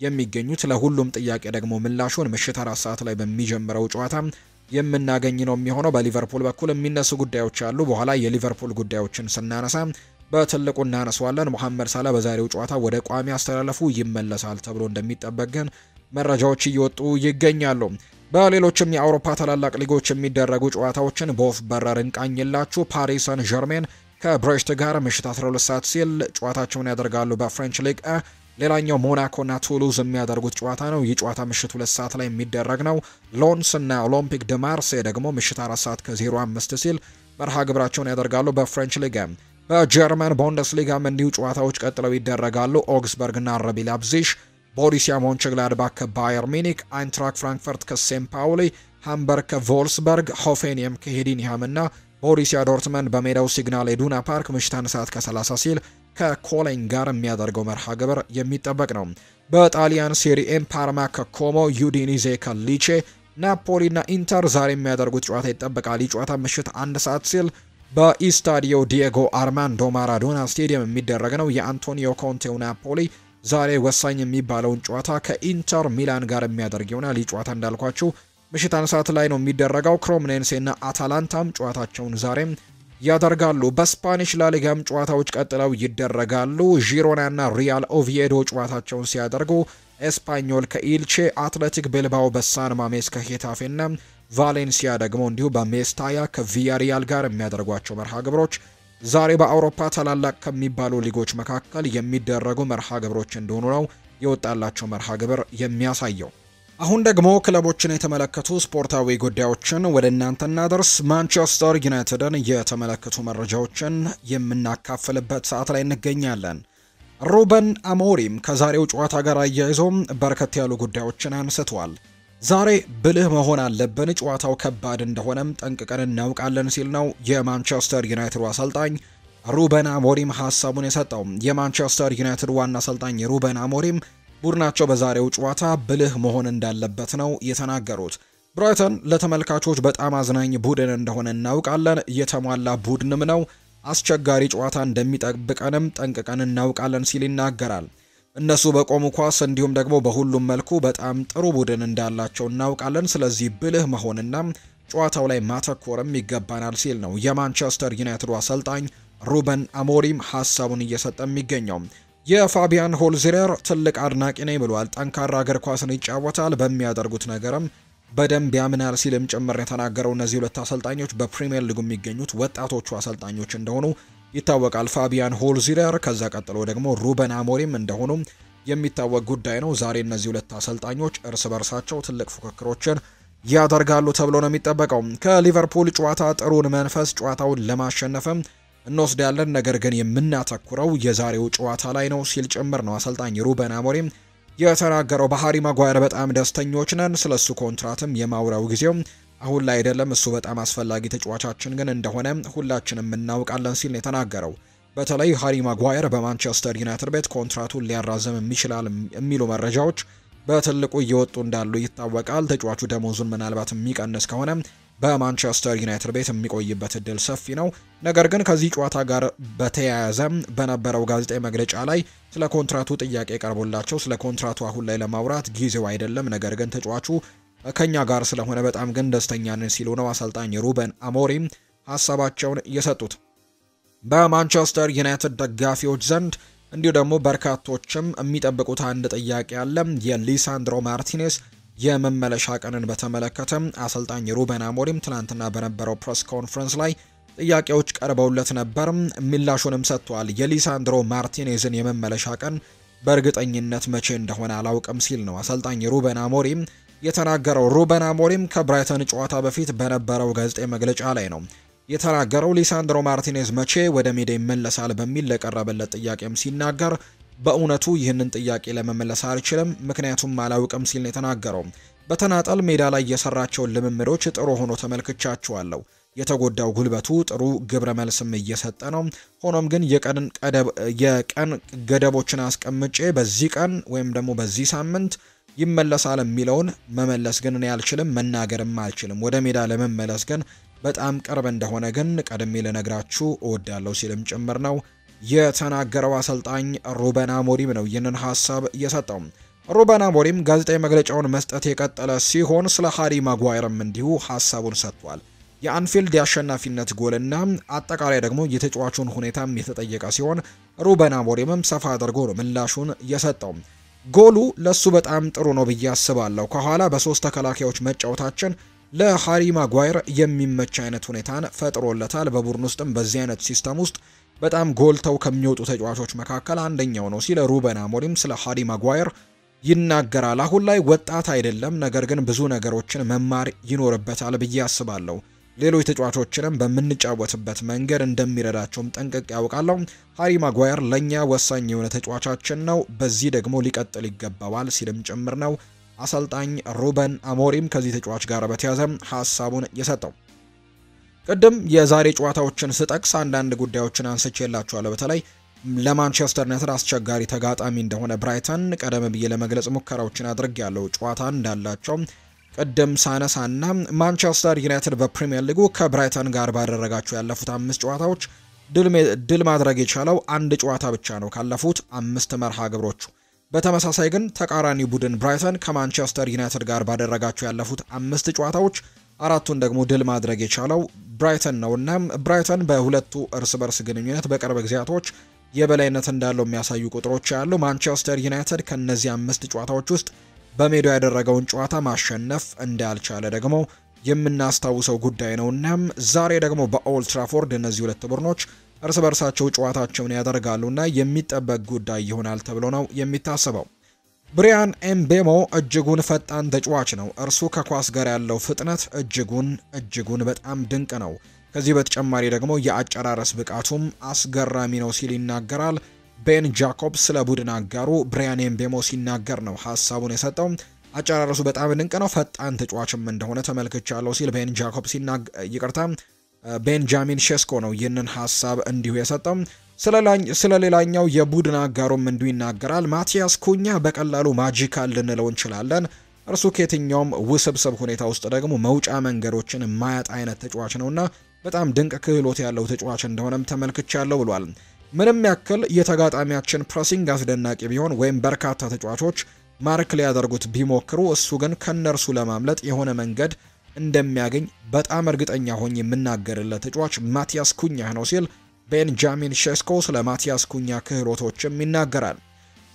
የሚገኙት። ለሁሉም ጥያቄ ደግሞ ምላሹን ምሽት 4 ሰዓት ላይ በሚጀምረው ጨዋታ የምናገኝ ነው የሚሆነው። በሊቨርፑል በኩል የሚነሱ ጉዳዮች አሉ። በኋላ የሊቨርፑል ጉዳዮችን ስናነሳ በትልቁ እናነሳዋለን። መሐመድ ሳላ በዛሬው ጨዋታ ወደ ቋሚ አስተላለፉ ይመለሳል ተብሎ እንደሚጠበቅ ግን መረጃዎች እየወጡ ይገኛሉ። በሌሎችም የአውሮፓ ታላላቅ ሊጎች የሚደረጉ ጨዋታዎችን በወፍ በረር እንቃኝላችሁ። ፓሪስ ሰን ዠርሜን ከብሬስት ጋር ምሽት 12 ሰዓት ሲል ጨዋታቸውን ያደርጋሉ በፍሬንች ሊግ። ሌላኛው ሞናኮና ቱሉዝ የሚያደርጉት ጨዋታ ነው። ይህ ጨዋታ ምሽት 2 ሰዓት ላይ የሚደረግ ነው። ሎንስ እና ኦሎምፒክ ደ ማርሴይ ደግሞ ምሽት 4 ሰዓት ከ05 ሲል መርሃ ግብራቸውን ያደርጋሉ በፍሬንች ሊግ። በጀርመን ቡንደስሊጋም እንዲሁ ጨዋታዎች ቀጥለው ይደረጋሉ። ኦግስበርግ እና አረቢ ላይፕዚግ፣ ቦሩሲያ ሞንቸግላድባክ ከባየር ሚኒክ፣ አይንትራክ ፍራንክፈርት ከሴምት ፓውሊ፣ ሃምበርግ ከቮልስበርግ፣ ሆፌንየም ከሄዲንሃም እና ቦሩሲያ ዶርትመንድ በሜዳው ሲግናል ኢዱና ፓርክ ምሽት 1 ሰዓት ከ30 ሲል ከኮሎኝ ጋር የሚያደርገው መርሃ ግብር የሚጠበቅ ነው። በጣሊያን ሴሪኤም ፓርማ ከኮሞ፣ ዩዲኒዜ ከሊቼ፣ ናፖሊ እና ኢንተር ዛሬ የሚያደርጉት ጨዋታ ይጠበቃል። ይህ ጨዋታ ምሽት 1 ሰዓት ሲል በኢስታዲዮ ዲየጎ አርማንዶ ማራዶና ስቴዲየም የሚደረግ ነው። የአንቶኒዮ ኮንቴው ናፖሊ ዛሬ ወሳኝ የሚባለውን ጨዋታ ከኢንተር ሚላን ጋር የሚያደርግ ይሆናል። ይህ ጨዋታ እንዳልኳችሁ ምሽት 1 ሰዓት ላይ ነው የሚደረገው። ክሮምኔንሴ እና አታላንታም ጨዋታቸውን ዛሬም ያደርጋሉ። በስፓኒሽ ላሊጋም ጨዋታዎች ቀጥለው ይደረጋሉ። ዢሮና እና ሪያል ኦቪዬዶ ጨዋታቸውን ሲያደርጉ፣ ኤስፓኞል ከኢልቼ፣ አትሌቲክ ቤልባኦ በሳን ማሜስ ከሄታፌ እና ቫሌንሲያ ደግሞ እንዲሁ በሜስታያ ከቪያሪያል ጋር የሚያደርጓቸው መርሃ ግብሮች ዛሬ በአውሮፓ ታላላቅ ከሚባሉ ሊጎች መካከል የሚደረጉ መርሃ ግብሮች እንደሆኑ ነው የወጣላቸው መርሃ ግብር የሚያሳየው። አሁን ደግሞ ክለቦችን የተመለከቱ ስፖርታዊ ጉዳዮችን ወደ እናንተ እናደርስ። ማንቸስተር ዩናይትድን የተመለከቱ መረጃዎችን የምናካፍልበት ሰዓት ላይ እንገኛለን። ሩበን አሞሪም ከዛሬው ጨዋታ ጋር አያይዞም በርከት ያሉ ጉዳዮችን አንስቷል። ዛሬ ብልህ መሆን አለብን፣ ጨዋታው ከባድ እንደሆነም ጠንቅቀን እናውቃለን ሲል ነው የማንቸስተር ዩናይትድ አሰልጣኝ ሩበን አሞሪም ሀሳቡን የሰጠው። የማንቸስተር ዩናይትድ ዋና አሰልጣኝ ሩበን አሞሪም ቡድናቸው በዛሬው ጨዋታ ብልህ መሆን እንዳለበት ነው የተናገሩት። ብራይተን ለተመልካቾች በጣም አዝናኝ ቡድን እንደሆነ እናውቃለን፣ የተሟላ ቡድንም ነው፣ አስቸጋሪ ጨዋታ እንደሚጠብቀንም ጠንቅቀን እናውቃለን ሲል ይናገራል። እነሱ በቆሙ ኳስ እንዲሁም ደግሞ በሁሉም መልኩ በጣም ጥሩ ቡድን እንዳላቸው እናውቃለን። ስለዚህ ብልህ መሆንና ጨዋታው ላይ ማተኮርም ይገባናል ሲል ነው የማንቸስተር ዩናይትድ አሰልጣኝ ሩበን አሞሪም ሀሳቡን እየሰጠ የሚገኘው። የፋቢያን ሆልዜረር ትልቅ አድናቂ ነኝ ብሏል። ጠንካራ እግር ኳስን ይጫወታል፣ በሚያደርጉት ነገርም በደንብ ያምናል ሲልም ጭምር የተናገረው። እነዚህ ሁለት አሰልጣኞች በፕሪሚየር ሊጉ የሚገኙት ወጣቶቹ አሰልጣኞች እንደሆኑ ይታወቃል። ፋቢያን ሆልዜረር ከዛ ቀጥሎ ደግሞ ሩበን አሞሪም እንደሆኑ የሚታወቅ ጉዳይ ነው። ዛሬ እነዚህ ሁለት አሰልጣኞች እርስ በርሳቸው ትልቅ ፉክክሮችን ያደርጋሉ ተብሎ ነው የሚጠበቀው። ከሊቨርፑል ጨዋታ ጥሩን መንፈስ ጨዋታውን ለማሸነፍም እንወስዳለን፣ ነገር ግን የምናተኩረው የዛሬው ጨዋታ ላይ ነው ሲል ጭምር ነው አሰልጣኝ ሩበን አሞሪም የተናገረው። በሃሪ ማጓየር በጣም ደስተኞች ነን፣ ስለሱ ኮንትራትም የማውራው ጊዜው አሁን ላይ አይደለም፣ እሱ በጣም አስፈላጊ ተጫዋቻችን ግን እንደሆነ ሁላችንም እናውቃለን ሲል ነው የተናገረው። በተለይ ሃሪ ማጓየር በማንቸስተር ዩናይትድ ቤት ኮንትራቱን ሊያራዘም የሚችላል የሚሉ መረጃዎች በትልቁ እየወጡ እንዳሉ ይታወቃል። ተጫዋቹ ደሞዙን ምናልባት የሚቀንስ ከሆነ በማንቸስተር ዩናይትድ ቤት የሚቆይበት እድል ሰፊ ነው። ነገር ግን ከዚህ ጨዋታ ጋር በተያያዘ በነበረው ጋዜጣዊ መግለጫ ላይ ስለ ኮንትራቱ ጥያቄ ቀርቦላቸው ስለ ኮንትራቱ አሁን ላይ ለማውራት ጊዜው አይደለም፣ ነገር ግን ተጫዋቹ ከኛ ጋር ስለሆነ በጣም ግን ደስተኛ ነን ሲሉ ነው አሰልጣኝ ሩበን አሞሪም ሀሳባቸውን የሰጡት። በማንቸስተር ዩናይትድ ደጋፊዎች ዘንድ እንዲሁ ደግሞ በርካቶችም የሚጠብቁት አንድ ጥያቄ አለ። የሊሳንድሮ ማርቲኔስ የመመለሻ ቀንን በተመለከተ አሰልጣኝ ሩበን አሞሪም ትናንትና በነበረው ፕሬስ ኮንፈረንስ ላይ ጥያቄዎች ቀርበውለት ነበር፣ ምላሹንም ሰጥቷል። የሊሳንድሮ ማርቲኔዝን የመመለሻ ቀን በእርግጠኝነት መቼ እንደሆነ አላውቅም ሲል ነው አሰልጣኝ ሩበን አሞሪም የተናገረው። ሩበን አሞሪም ከብራይተን ጨዋታ በፊት በነበረው ጋዜጣዊ መግለጫ ላይ ነው የተናገረው። ሊሳንድሮ ማርቲኔዝ መቼ ወደ ሜዳ ይመለሳል በሚል ለቀረበለት ጥያቄም ሲናገር በእውነቱ ይህንን ጥያቄ ለመመለስ አልችልም፣ ምክንያቱም አላውቅም ሲል ነው የተናገረው። በተናጠል ሜዳ ላይ የሰራቸውን ልምምዶች ጥሩ ሆኖ ተመልክቻቸዋለሁ። የተጎዳው ጉልበቱ ጥሩ ግብረ መልስም እየሰጠ ነው። ሆኖም ግን የቀን ገደቦችን አስቀምጬ በዚህ ቀን ወይም ደግሞ በዚህ ሳምንት ይመለሳል የሚለውን መመለስ ግን እኔ አልችልም፣ መናገርም አልችልም። ወደ ሜዳ ለመመለስ ግን በጣም ቅርብ እንደሆነ ግን ቀድሜ ልነግራችሁ እወዳለሁ ሲልም ጭምር ነው የተናገረው። አሰልጣኝ ሩበን አሞሪም ነው ይህንን ሀሳብ የሰጠው። ሩበን አሞሪም ጋዜጣዊ መግለጫውን መስጠት የቀጠለ ሲሆን ስለ ሃሪ ማጓየርም እንዲሁ ሀሳቡን ሰጥቷል። የአንፊልድ የአሸናፊነት ጎልና አጠቃላይ ደግሞ የተጫዋቹን ሁኔታም የተጠየቀ ሲሆን ሩበን አሞሪምም ሰፋ አድርጎ ነው ምላሹን የሰጠው። ጎሉ ለሱ በጣም ጥሩ ነው ብዬ አስባለሁ። ከኋላ በሶስት ተከላካዮች መጫወታችን ለሃሪ ማጓየር የሚመች አይነት ሁኔታን ፈጥሮለታል። በቡድን ውስጥም በዚህ አይነት ሲስተም ውስጥ በጣም ጎልተው ከሚወጡ ተጫዋቾች መካከል አንደኛው ነው ሲል ሩበን አሞሪም ስለ ሃሪ ማጓየር ይናገራል። አሁን ላይ ወጣት አይደለም፣ ነገር ግን ብዙ ነገሮችን መማር ይኖርበታል ብዬ አስባለሁ። ሌሎች ተጫዋቾችንም በምንጫወትበት መንገድ እንደሚረዳቸውም ጠንቅቄ ያውቃለሁ። ሃሪ ማጓየር ለኛ ወሳኝ የሆነ ተጫዋቻችን ነው፣ በዚህ ደግሞ ሊቀጥል ይገባዋል ሲልም ጭምር ነው አሰልጣኝ ሩበን አሞሪም ከዚህ ተጫዋች ጋር በተያያዘ ሐሳቡን የሰጠው። ቅድም የዛሬ ጨዋታዎችን ስጠቅስ አንዳንድ ጉዳዮችን አንስቼላችኋለሁ። በተለይ ለማንቸስተር ዩናይትድ አስቸጋሪ ተጋጣሚ እንደሆነ ብራይተን ቀደም ብዬ ለመግለጽ ሙከራዎችን አድርጌያለሁ። ጨዋታ እንዳላቸው ቅድም ሳነሳና ማንቸስተር ዩናይትድ በፕሪሚየር ሊጉ ከብራይተን ጋር ባደረጋቸው ያለፉት 5 ጨዋታዎች ድል ማድረግ የቻለው አንድ ጨዋታ ብቻ ነው ካለፉት 5 መርሃ ግብሮቹ። በተመሳሳይ ግን ተቃራኒ ቡድን ብራይተን ከማንቸስተር ዩናይትድ ጋር ባደረጋቸው ያለፉት 5 ጨዋታዎች 4ቱን ደግሞ ድል ማድረግ የቻለው ብራይተን ነውና ብራይተን በሁለቱ እርስ በርስ ግንኙነት በቅርብ ጊዜያቶች የበላይነት እንዳለው የሚያሳዩ ቁጥሮች ያሉ። ማንቸስተር ዩናይትድ ከነዚህ 5 ጨዋታዎች ውስጥ በሜዳው ያደረገውን ጨዋታ ማሸነፍ እንዳልቻለ ደግሞ የምናስታውሰው ጉዳይ ነውና ዛሬ ደግሞ በኦልድ ትራፎርድ እነዚህ ሁለት ቡድኖች እርስ በርሳቸው ጨዋታቸውን ያደርጋሉና የሚጠበቅ ጉዳይ ይሆናል ተብሎ ነው የሚታሰበው። ብሪያን ኤምቤሞ እጅጉን ፈጣን ተጫዋች ነው። እርሱ ከኳስ ጋር ያለው ፍጥነት እጅጉን በጣም ድንቅ ነው። ከዚህ በተጨማሪ ደግሞ የአጨራረስ ብቃቱም አስገራሚ ነው ሲል ይናገራል። ቤን ጃኮብስ ስለ ቡድን አጋሩ ብሪያን ኤምቤሞ ሲናገር ነው ሐሳቡን የሰጠው። አጨራረሱ በጣም ድንቅ ነው፣ ፈጣን ተጫዋችም እንደሆነ ተመልክቻለሁ ሲል ቤን ጃኮብስ ቤንጃሚን ሼስኮ ነው ይህንን ሐሳብ እንዲሁ የሰጠው። ስለ ሌላኛው የቡድን አጋሩም እንዲሁ ይናገራል። ማቲያስ ኩኛ በቀላሉ ማጂካል ልንለው እንችላለን። እርሱ ከየትኛውም ውስብስብ ሁኔታ ውስጥ ደግሞ መውጫ መንገዶችን የማያጣ አይነት ተጫዋች ነውና በጣም ድንቅ ክህሎት ያለው ተጫዋች እንደሆነም ተመልክቻለሁ ብሏል። ምንም ያክል የተጋጣሚያችን ፕሬሲንግ አስደናቂ ቢሆን ወይም በርካታ ተጫዋቾች ማርክ ሊያደርጉት ቢሞክሩ እሱ ግን ከነርሱ ለማምለጥ የሆነ መንገድ እንደሚያገኝ በጣም እርግጠኛ ሆኜ የምናገርለት ተጫዋች ማቲያስ ኩኛ ነው ሲል ቤንጃሚን ሼስኮ ስለ ማቲያስ ኩኛ ክህሎቶችም ይናገራል።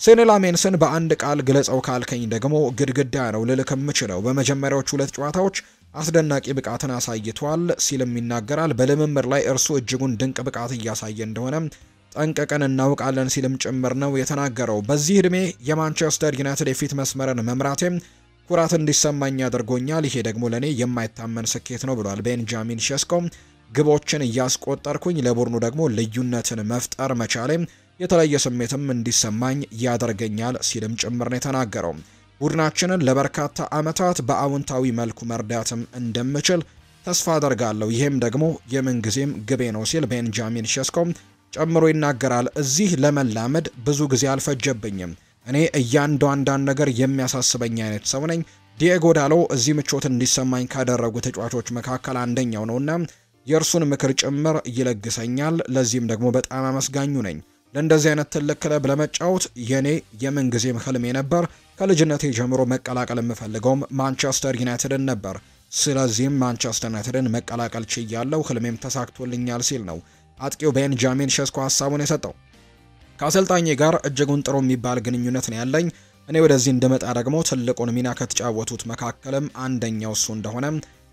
ሴኒ ላሜንስን በአንድ ቃል ግለጸው ካልከኝ ደግሞ ግድግዳ ነው ልልክ የምችለው። በመጀመሪያዎቹ 2 ጨዋታዎች አስደናቂ ብቃትን አሳይቷል ሲልም ይናገራል። በልምምድ ላይ እርሱ እጅጉን ድንቅ ብቃት እያሳየ እንደሆነ ጠንቅቀን እናውቃለን ሲልም ጭምር ነው የተናገረው። በዚህ ዕድሜ የማንቸስተር ዩናይትድ የፊት መስመርን መምራቴም ኩራት እንዲሰማኝ አድርጎኛል። ይሄ ደግሞ ለኔ የማይታመን ስኬት ነው ብሏል ቤንጃሚን ሼስኮ። ግቦችን እያስቆጠርኩኝ ለቡድኑ ደግሞ ልዩነትን መፍጠር መቻሌ የተለየ ስሜትም እንዲሰማኝ ያደርገኛል ሲልም ጭምር ነው የተናገረው። ቡድናችንን ለበርካታ ዓመታት በአዎንታዊ መልኩ መርዳትም እንደምችል ተስፋ አደርጋለሁ። ይህም ደግሞ የምንጊዜም ግቤ ነው ሲል ቤንጃሚን ሼስኮ ጨምሮ ይናገራል። እዚህ ለመላመድ ብዙ ጊዜ አልፈጀብኝም። እኔ እያንዳንዱ ነገር የሚያሳስበኝ አይነት ሰው ነኝ። ዲኤጎ ዳሎ እዚህ ምቾት እንዲሰማኝ ካደረጉ ተጫዋቾች መካከል አንደኛው ነውና የእርሱን ምክር ጭምር ይለግሰኛል። ለዚህም ደግሞ በጣም አመስጋኙ ነኝ። ለእንደዚህ አይነት ትልቅ ክለብ ለመጫወት የኔ የምንጊዜም ህልሜ ነበር። ከልጅነቴ ጀምሮ መቀላቀል የምፈልገውም ማንቸስተር ዩናይትድን ነበር። ስለዚህም ማንቸስተር ዩናይትድን መቀላቀል ችያለሁ፣ ህልሜም ተሳክቶልኛል ሲል ነው አጥቂው ቤንጃሚን ሼስኮ ሐሳቡን የሰጠው። ከአሰልጣኜ ጋር እጅጉን ጥሩ የሚባል ግንኙነት ነው ያለኝ። እኔ ወደዚህ እንደመጣ ደግሞ ትልቁን ሚና ከተጫወቱት መካከልም አንደኛው እሱ እንደሆነ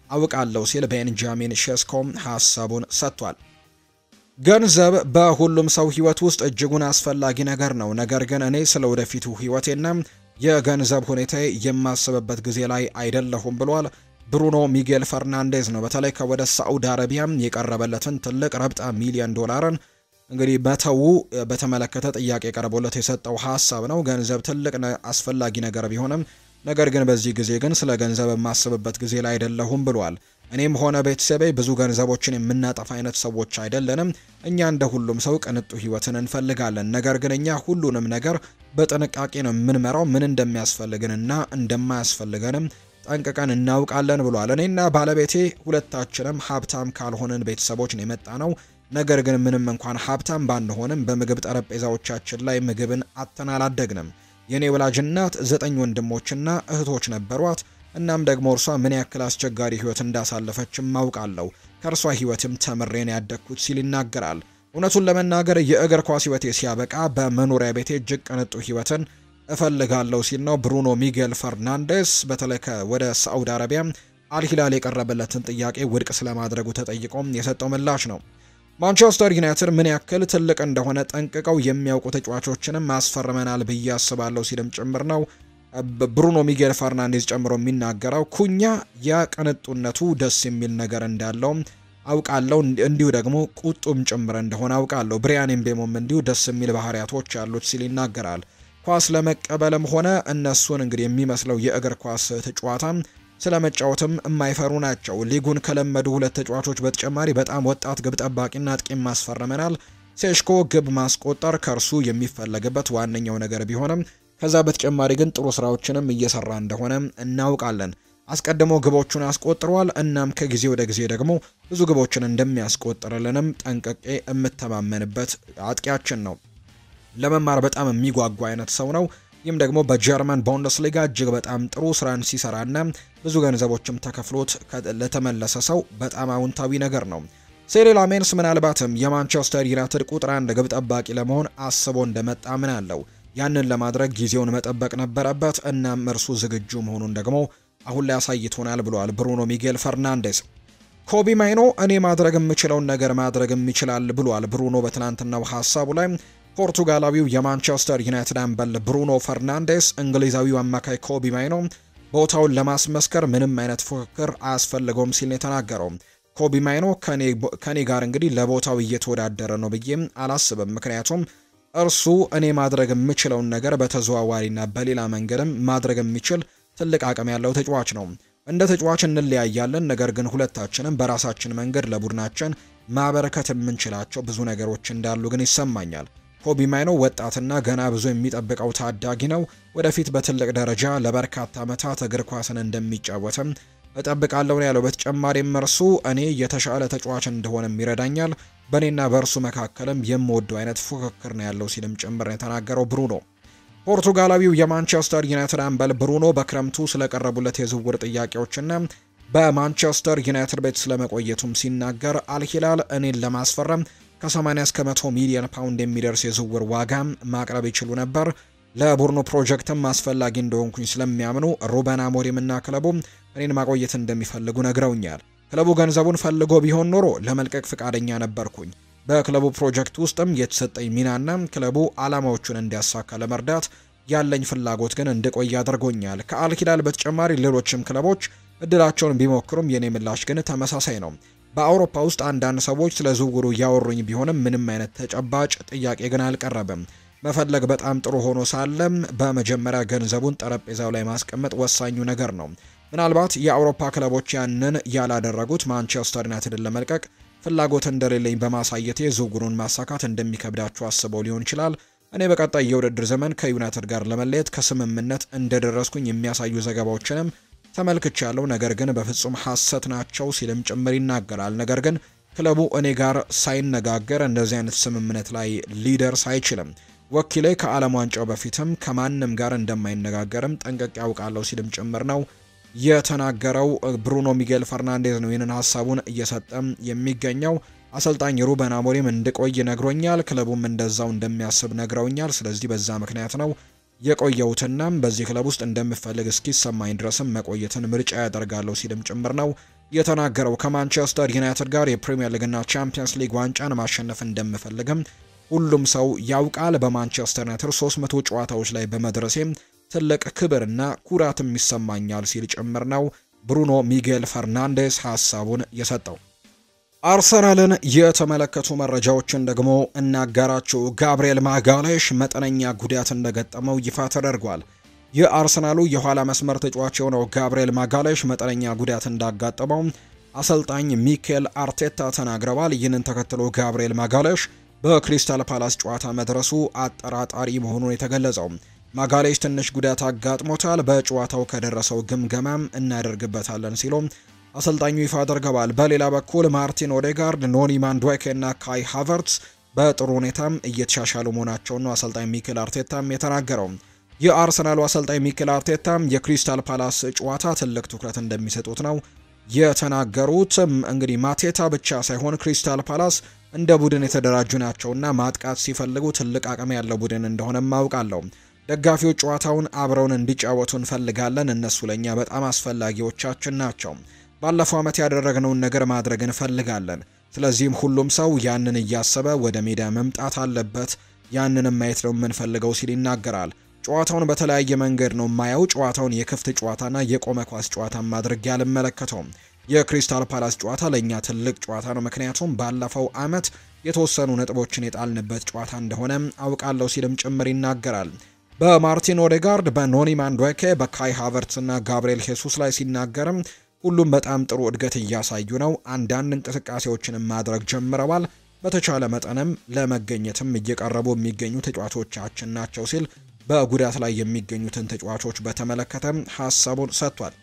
አውቃለሁ ሲል ቤንጃሚን ሼስኮ ሐሳቡን ሰጥቷል። ገንዘብ በሁሉም ሰው ህይወት ውስጥ እጅጉን አስፈላጊ ነገር ነው። ነገር ግን እኔ ስለ ወደፊቱ ህይወቴና የገንዘብ ሁኔታ የማስበበት ጊዜ ላይ አይደለሁም ብሏል ብሩኖ ሚጌል ፈርናንዴዝ ነው። በተለይ ከወደ ሳዑዲ አረቢያ የቀረበለትን ትልቅ ረብጣ ሚሊዮን ዶላርን እንግዲህ በተው በተመለከተ ጥያቄ ቀርቦለት የሰጠው ሐሳብ ነው። ገንዘብ ትልቅ አስፈላጊ ነገር ቢሆንም ነገር ግን በዚህ ጊዜ ግን ስለ ገንዘብ የማስብበት ጊዜ ላይ አይደለሁም ብሏል። እኔም ሆነ ቤተሰቤ ብዙ ገንዘቦችን የምናጠፋ አይነት ሰዎች አይደለንም። እኛ እንደ ሁሉም ሰው ቅንጡ ህይወትን እንፈልጋለን። ነገር ግን እኛ ሁሉንም ነገር በጥንቃቄ ነው የምንመራው። ምን እንደሚያስፈልገንና እንደማያስፈልገንም ጠንቅቀን እናውቃለን ብሏል። እኔና ባለቤቴ ሁለታችንም ሀብታም ካልሆንን ቤተሰቦች ነው የመጣ ነው። ነገር ግን ምንም እንኳን ሀብታም ባንሆንም በምግብ ጠረጴዛዎቻችን ላይ ምግብን አጥተን አላደግንም። የኔ ወላጅ እናት 9 ወንድሞችና እህቶች ነበሯት። እናም ደግሞ እርሷ ምን ያክል አስቸጋሪ ህይወት እንዳሳለፈችም ማውቃለሁ። ከእርሷ ህይወትም ተምሬን ያደግኩት ሲል ይናገራል። እውነቱን ለመናገር የእግር ኳስ ህይወቴ ሲያበቃ በመኖሪያ ቤቴ እጅግ ቅንጡ ህይወትን እፈልጋለሁ ሲል ነው ብሩኖ ሚጌል ፈርናንዴስ በተለይ ወደ ሳዑዲ አረቢያ አልሂላል የቀረበለትን ጥያቄ ውድቅ ስለማድረጉ ተጠይቆም የሰጠው ምላሽ ነው። ማንቸስተር ዩናይትድ ምን ያክል ትልቅ እንደሆነ ጠንቅቀው የሚያውቁ ተጫዋቾችንም ማስፈርመናል ብዬ አስባለሁ ሲልም ጭምር ነው ብሩኖ ሚጌል ፈርናንዴዝ ጨምሮ የሚናገረው። ኩኛ ያ ቅንጡነቱ ደስ የሚል ነገር እንዳለው አውቃለሁ፣ እንዲሁ ደግሞ ቁጡም ጭምር እንደሆነ አውቃለሁ። ብሪያን ኤምቤሞም እንዲሁ ደስ የሚል ባህሪያቶች ያሉት ሲል ይናገራል። ኳስ ለመቀበልም ሆነ እነሱን እንግዲህ የሚመስለው የእግር ኳስ ጨዋታ ስለመጫወትም የማይፈሩ ናቸው። ሊጉን ከለመዱ ሁለት ተጫዋቾች በተጨማሪ በጣም ወጣት ግብ ጠባቂና አጥቂም ማስፈረመናል። ሴሽኮ ግብ ማስቆጠር ከእርሱ የሚፈለግበት ዋነኛው ነገር ቢሆንም ከዛ በተጨማሪ ግን ጥሩ ስራዎችንም እየሰራ እንደሆነ እናውቃለን። አስቀድሞ ግቦቹን አስቆጥሯል። እናም ከጊዜ ወደ ጊዜ ደግሞ ብዙ ግቦችን እንደሚያስቆጥርልንም ጠንቅቄ የምተማመንበት አጥቂያችን ነው። ለመማር በጣም የሚጓጓ አይነት ሰው ነው። ይህም ደግሞ በጀርመን ቡንደስሊጋ እጅግ በጣም ጥሩ ስራን ሲሰራና ብዙ ገንዘቦችም ተከፍሎት ለተመለሰ ሰው በጣም አውንታዊ ነገር ነው። ሴሪ ላሜንስ ምናልባትም የማንቸስተር ዩናይትድ ቁጥር 1 ግብ ጠባቂ ለመሆን አስቦ እንደመጣ ምን አለው። ያንን ለማድረግ ጊዜውን መጠበቅ ነበረበት። እናም እርሱ ዝግጁ መሆኑን ደግሞ አሁን ላይ አሳይቶናል ብሏል ብሩኖ ሚጌል ፈርናንዴስ። ኮቢ ማይኖ እኔ ማድረግ የምችለውን ነገር ማድረግ ይችላል ብሏል ብሩኖ በትናንትናው ሀሳቡ ላይ። ፖርቱጋላዊው የማንቸስተር ዩናይትድ አምበል ብሩኖ ፈርናንዴስ እንግሊዛዊው አማካይ ኮቢ ማይኖ ቦታውን ለማስመስከር ምንም አይነት ፉክክር አያስፈልገውም ሲል ነው የተናገረው። ኮቢ ማይኖ ከኔ ጋር እንግዲህ ለቦታው እየተወዳደረ ነው ብዬም አላስብም፣ ምክንያቱም እርሱ እኔ ማድረግ የምችለውን ነገር በተዘዋዋሪና በሌላ መንገድም ማድረግ የሚችል ትልቅ አቅም ያለው ተጫዋች ነው። እንደ ተጫዋች እንለያያለን፣ ነገር ግን ሁለታችንም በራሳችን መንገድ ለቡድናችን ማበረከት የምንችላቸው ብዙ ነገሮች እንዳሉ ግን ይሰማኛል። ኮቢ ማይኖ ወጣትና ገና ብዙ የሚጠብቀው ታዳጊ ነው። ወደፊት በትልቅ ደረጃ ለበርካታ ዓመታት እግር ኳስን እንደሚጫወትም እጠብቃለሁ ያለው። በተጨማሪም እርሱ እኔ የተሻለ ተጫዋች እንደሆነም ይረዳኛል፣ በእኔና በእርሱ መካከልም የምወደው አይነት ፉክክር ነው ያለው ሲልም ጭምር የተናገረው ብሩኖ። ፖርቱጋላዊው የማንቸስተር ዩናይትድ አምበል ብሩኖ በክረምቱ ስለቀረቡለት የዝውውር ጥያቄዎችና በማንቸስተር ዩናይትድ ቤት ስለመቆየቱም ሲናገር አልሂላል እኔን ለማስፈረም ከ80 እስከ 100 ሚሊዮን ፓውንድ የሚደርስ የዝውውር ዋጋም ማቅረብ ይችሉ ነበር። ለቡድኑ ፕሮጀክትም አስፈላጊ እንደሆንኩኝ ስለሚያምኑ ሩበን አሞሪምና ክለቡ እኔን ማቆየት እንደሚፈልጉ ነግረውኛል። ክለቡ ገንዘቡን ፈልጎ ቢሆን ኖሮ ለመልቀቅ ፍቃደኛ ነበርኩኝ። በክለቡ ፕሮጀክት ውስጥም የተሰጠኝ ሚናና ክለቡ ዓላማዎቹን እንዲያሳካ ለመርዳት ያለኝ ፍላጎት ግን እንድቆይ አድርጎኛል። ከአልሂላል በተጨማሪ ሌሎችም ክለቦች እድላቸውን ቢሞክሩም የኔ ምላሽ ግን ተመሳሳይ ነው። በአውሮፓ ውስጥ አንዳንድ ሰዎች ስለ ዝውውሩ ያወሩኝ ቢሆንም ምንም አይነት ተጨባጭ ጥያቄ ግን አልቀረበም። መፈለግ በጣም ጥሩ ሆኖ ሳለም በመጀመሪያ ገንዘቡን ጠረጴዛው ላይ ማስቀመጥ ወሳኙ ነገር ነው። ምናልባት የአውሮፓ ክለቦች ያንን ያላደረጉት ማንቸስተር ዩናይትድን ለመልቀቅ ፍላጎት እንደሌለኝ በማሳየቴ ዝውውሩን ማሳካት እንደሚከብዳቸው አስበው ሊሆን ይችላል። እኔ በቀጣይ የውድድር ዘመን ከዩናይትድ ጋር ለመለየት ከስምምነት እንደደረስኩኝ የሚያሳዩ ዘገባዎችንም ተመልክቻለሁ፣ ነገር ግን በፍጹም ሐሰት ናቸው ሲልም ጭምር ይናገራል። ነገር ግን ክለቡ እኔ ጋር ሳይነጋገር እንደዚህ አይነት ስምምነት ላይ ሊደርስ አይችልም። ወኪሌ ከዓለም ዋንጫው በፊትም ከማንም ጋር እንደማይነጋገርም ጠንቅቄ ያውቃለሁ ሲልም ጭምር ነው የተናገረው። ብሩኖ ሚጌል ፈርናንዴዝ ነው ይህንን ሀሳቡን እየሰጠም የሚገኘው። አሰልጣኝ ሩበን አሞሪም እንድቆይ ነግሮኛል፣ ክለቡም እንደዛው እንደሚያስብ ነግረውኛል። ስለዚህ በዛ ምክንያት ነው የቆየውትና በዚህ ክለብ ውስጥ እንደምፈልግ እስኪሰማኝ ድረስም መቆየትን ምርጫ ያደርጋለሁ ሲልም ጭምር ነው የተናገረው። ከማንቸስተር ዩናይትድ ጋር የፕሪሚየር ሊግና ቻምፒየንስ ሊግ ዋንጫን ማሸነፍ እንደምፈልግም ሁሉም ሰው ያውቃል። በማንቸስተር ዩናይትድ 300 ጨዋታዎች ላይ በመድረሴም ትልቅ ክብርና ኩራትም ይሰማኛል ሲል ጭምር ነው ብሩኖ ሚጌል ፈርናንዴስ ሐሳቡን የሰጠው። አርሰናልን የተመለከቱ መረጃዎችን ደግሞ እናጋራችሁ። ጋብሪኤል ማጋሌሽ መጠነኛ ጉዳት እንደገጠመው ይፋ ተደርጓል። የአርሰናሉ የኋላ መስመር ተጫዋች የሆነው ጋብሪኤል ማጋሌሽ መጠነኛ ጉዳት እንዳጋጠመው አሰልጣኝ ሚኬል አርቴታ ተናግረዋል። ይህንን ተከትሎ ጋብሪኤል ማጋሌሽ በክሪስታል ፓላስ ጨዋታ መድረሱ አጠራጣሪ መሆኑን የተገለጸው። ማጋሌሽ ትንሽ ጉዳት አጋጥሞታል፣ በጨዋታው ከደረሰው ግምገማም እናደርግበታለን ሲሉ አሰልጣኙ ይፋ አድርገዋል። በሌላ በኩል ማርቲን ኦዴጋርድ፣ ኖኒ ማንዱዌኬ እና ካይ ሃቨርትስ በጥሩ ሁኔታም እየተሻሻሉ መሆናቸውን ነው አሰልጣኝ ሚኬል አርቴታም የተናገረው። የአርሰናሉ አሰልጣኝ ሚኬል አርቴታ የክሪስታል ፓላስ ጨዋታ ትልቅ ትኩረት እንደሚሰጡት ነው የተናገሩት። እንግዲህ ማቴታ ብቻ ሳይሆን ክሪስታል ፓላስ እንደ ቡድን የተደራጁ ናቸውና ማጥቃት ሲፈልጉ ትልቅ አቅም ያለው ቡድን እንደሆነ ማውቃለሁ። ደጋፊዎች ጨዋታውን አብረውን እንዲጫወቱ እንፈልጋለን። እነሱ ለኛ በጣም አስፈላጊዎቻችን ናቸው። ባለፈው ዓመት ያደረግነውን ነገር ማድረግ እንፈልጋለን። ስለዚህም ሁሉም ሰው ያንን እያሰበ ወደ ሜዳ መምጣት አለበት። ያንንም ማየት ነው የምንፈልገው ሲል ይናገራል። ጨዋታውን በተለያየ መንገድ ነው የማየው። ጨዋታውን የክፍት ጨዋታና የቆመ ኳስ ጨዋታ ማድረግ ያልመለከተውም። የክሪስታል ፓላስ ጨዋታ ለኛ ትልቅ ጨዋታ ነው፣ ምክንያቱም ባለፈው ዓመት የተወሰኑ ነጥቦችን የጣልንበት ጨዋታ እንደሆነ አውቃለሁ ሲልም ጭምር ይናገራል። በማርቲን ኦዴጋርድ፣ በኖኒ ማንዱዌኬ፣ በካይ ሃቨርትስ እና ጋብሪኤል ሄሱስ ላይ ሲናገርም ሁሉም በጣም ጥሩ እድገት እያሳዩ ነው። አንዳንድ እንቅስቃሴዎችን ማድረግ ጀምረዋል። በተቻለ መጠንም ለመገኘትም እየቀረቡ የሚገኙ ተጫዋቾቻችን ናቸው ሲል በጉዳት ላይ የሚገኙትን ተጫዋቾች በተመለከተ ሀሳቡን ሰጥቷል።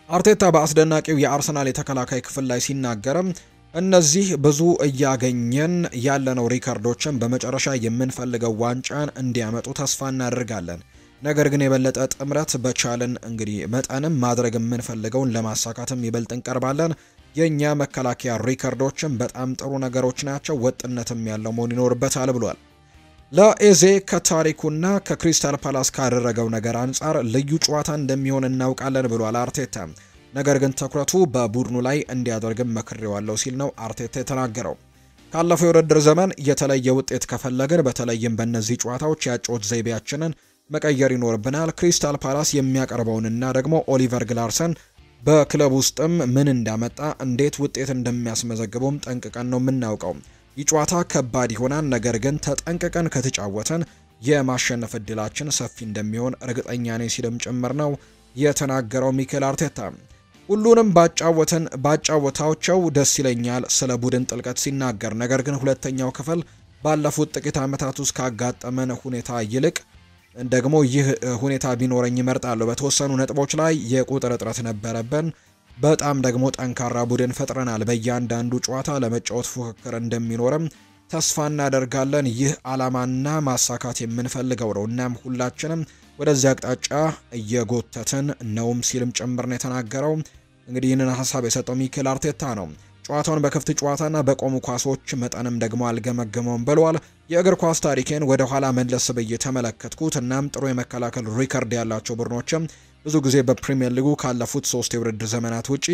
አርቴታ በአስደናቂው የአርሰናል የተከላካይ ክፍል ላይ ሲናገርም እነዚህ ብዙ እያገኘን ያለነው ሪከርዶችን በመጨረሻ የምንፈልገው ዋንጫን እንዲያመጡ ተስፋ እናደርጋለን። ነገር ግን የበለጠ ጥምረት በቻልን እንግዲህ መጠንም ማድረግ የምንፈልገውን ለማሳካትም ይበልጥ እንቀርባለን። የኛ መከላከያ ሪከርዶችን በጣም ጥሩ ነገሮች ናቸው፣ ወጥነትም ያለው መሆን ይኖርበታል ብሏል። ለኤዜ ከታሪኩና ከክሪስታል ፓላስ ካደረገው ነገር አንጻር ልዩ ጨዋታ እንደሚሆን እናውቃለን ብሏል አርቴታ። ነገር ግን ትኩረቱ በቡድኑ ላይ እንዲያደርግም መክሬዋለሁ ሲል ነው አርቴታ የተናገረው። ካለፈው የውድድር ዘመን የተለየ ውጤት ከፈለግን በተለይም በእነዚህ ጨዋታዎች ያጨዋወት ዘይቤያችንን መቀየር ይኖርብናል። ክሪስታል ፓላስ የሚያቀርበውንና ደግሞ ኦሊቨር ግላርሰን በክለብ ውስጥም ምን እንዳመጣ እንዴት ውጤት እንደሚያስመዘግበውም ጠንቅቀን ነው የምናውቀው። ይህ ጨዋታ ከባድ ይሆናል፣ ነገር ግን ተጠንቅቀን ከተጫወተን የማሸነፍ እድላችን ሰፊ እንደሚሆን እርግጠኛ ነኝ ሲልም ጭምር ነው የተናገረው ሚኬል አርቴታ። ሁሉንም ባጫወታቸው ደስ ይለኛል ስለ ቡድን ጥልቀት ሲናገር፣ ነገር ግን ሁለተኛው ክፍል ባለፉት ጥቂት ዓመታት ውስጥ ካጋጠመን ሁኔታ ይልቅ ደግሞ ይህ ሁኔታ ቢኖረኝ ይመርጣለሁ። በተወሰኑ ነጥቦች ላይ የቁጥር እጥረት ነበረብን። በጣም ደግሞ ጠንካራ ቡድን ፈጥረናል። በእያንዳንዱ ጨዋታ ለመጫወት ፉክክር እንደሚኖርም ተስፋ እናደርጋለን። ይህ ዓላማና ማሳካት የምንፈልገው ነው። እናም ሁላችንም ወደዚህ አቅጣጫ እየጎተትን ነውም ሲልም ጭምር ነው የተናገረው። እንግዲህ ይህንን ሀሳብ የሰጠው ሚኬል አርቴታ ነው። ጨዋታውን በክፍት ጨዋታና በቆሙ ኳሶች መጠንም ደግሞ አልገመገመውም ብለዋል። የእግር ኳስ ታሪኬን ወደ ኋላ መለስ ብዬ ተመለከትኩት። እናም ጥሩ የመከላከል ሪከርድ ያላቸው ቡድኖችም ብዙ ጊዜ በፕሪሚየር ሊጉ ካለፉት 3 የውድድር ዘመናት ውጪ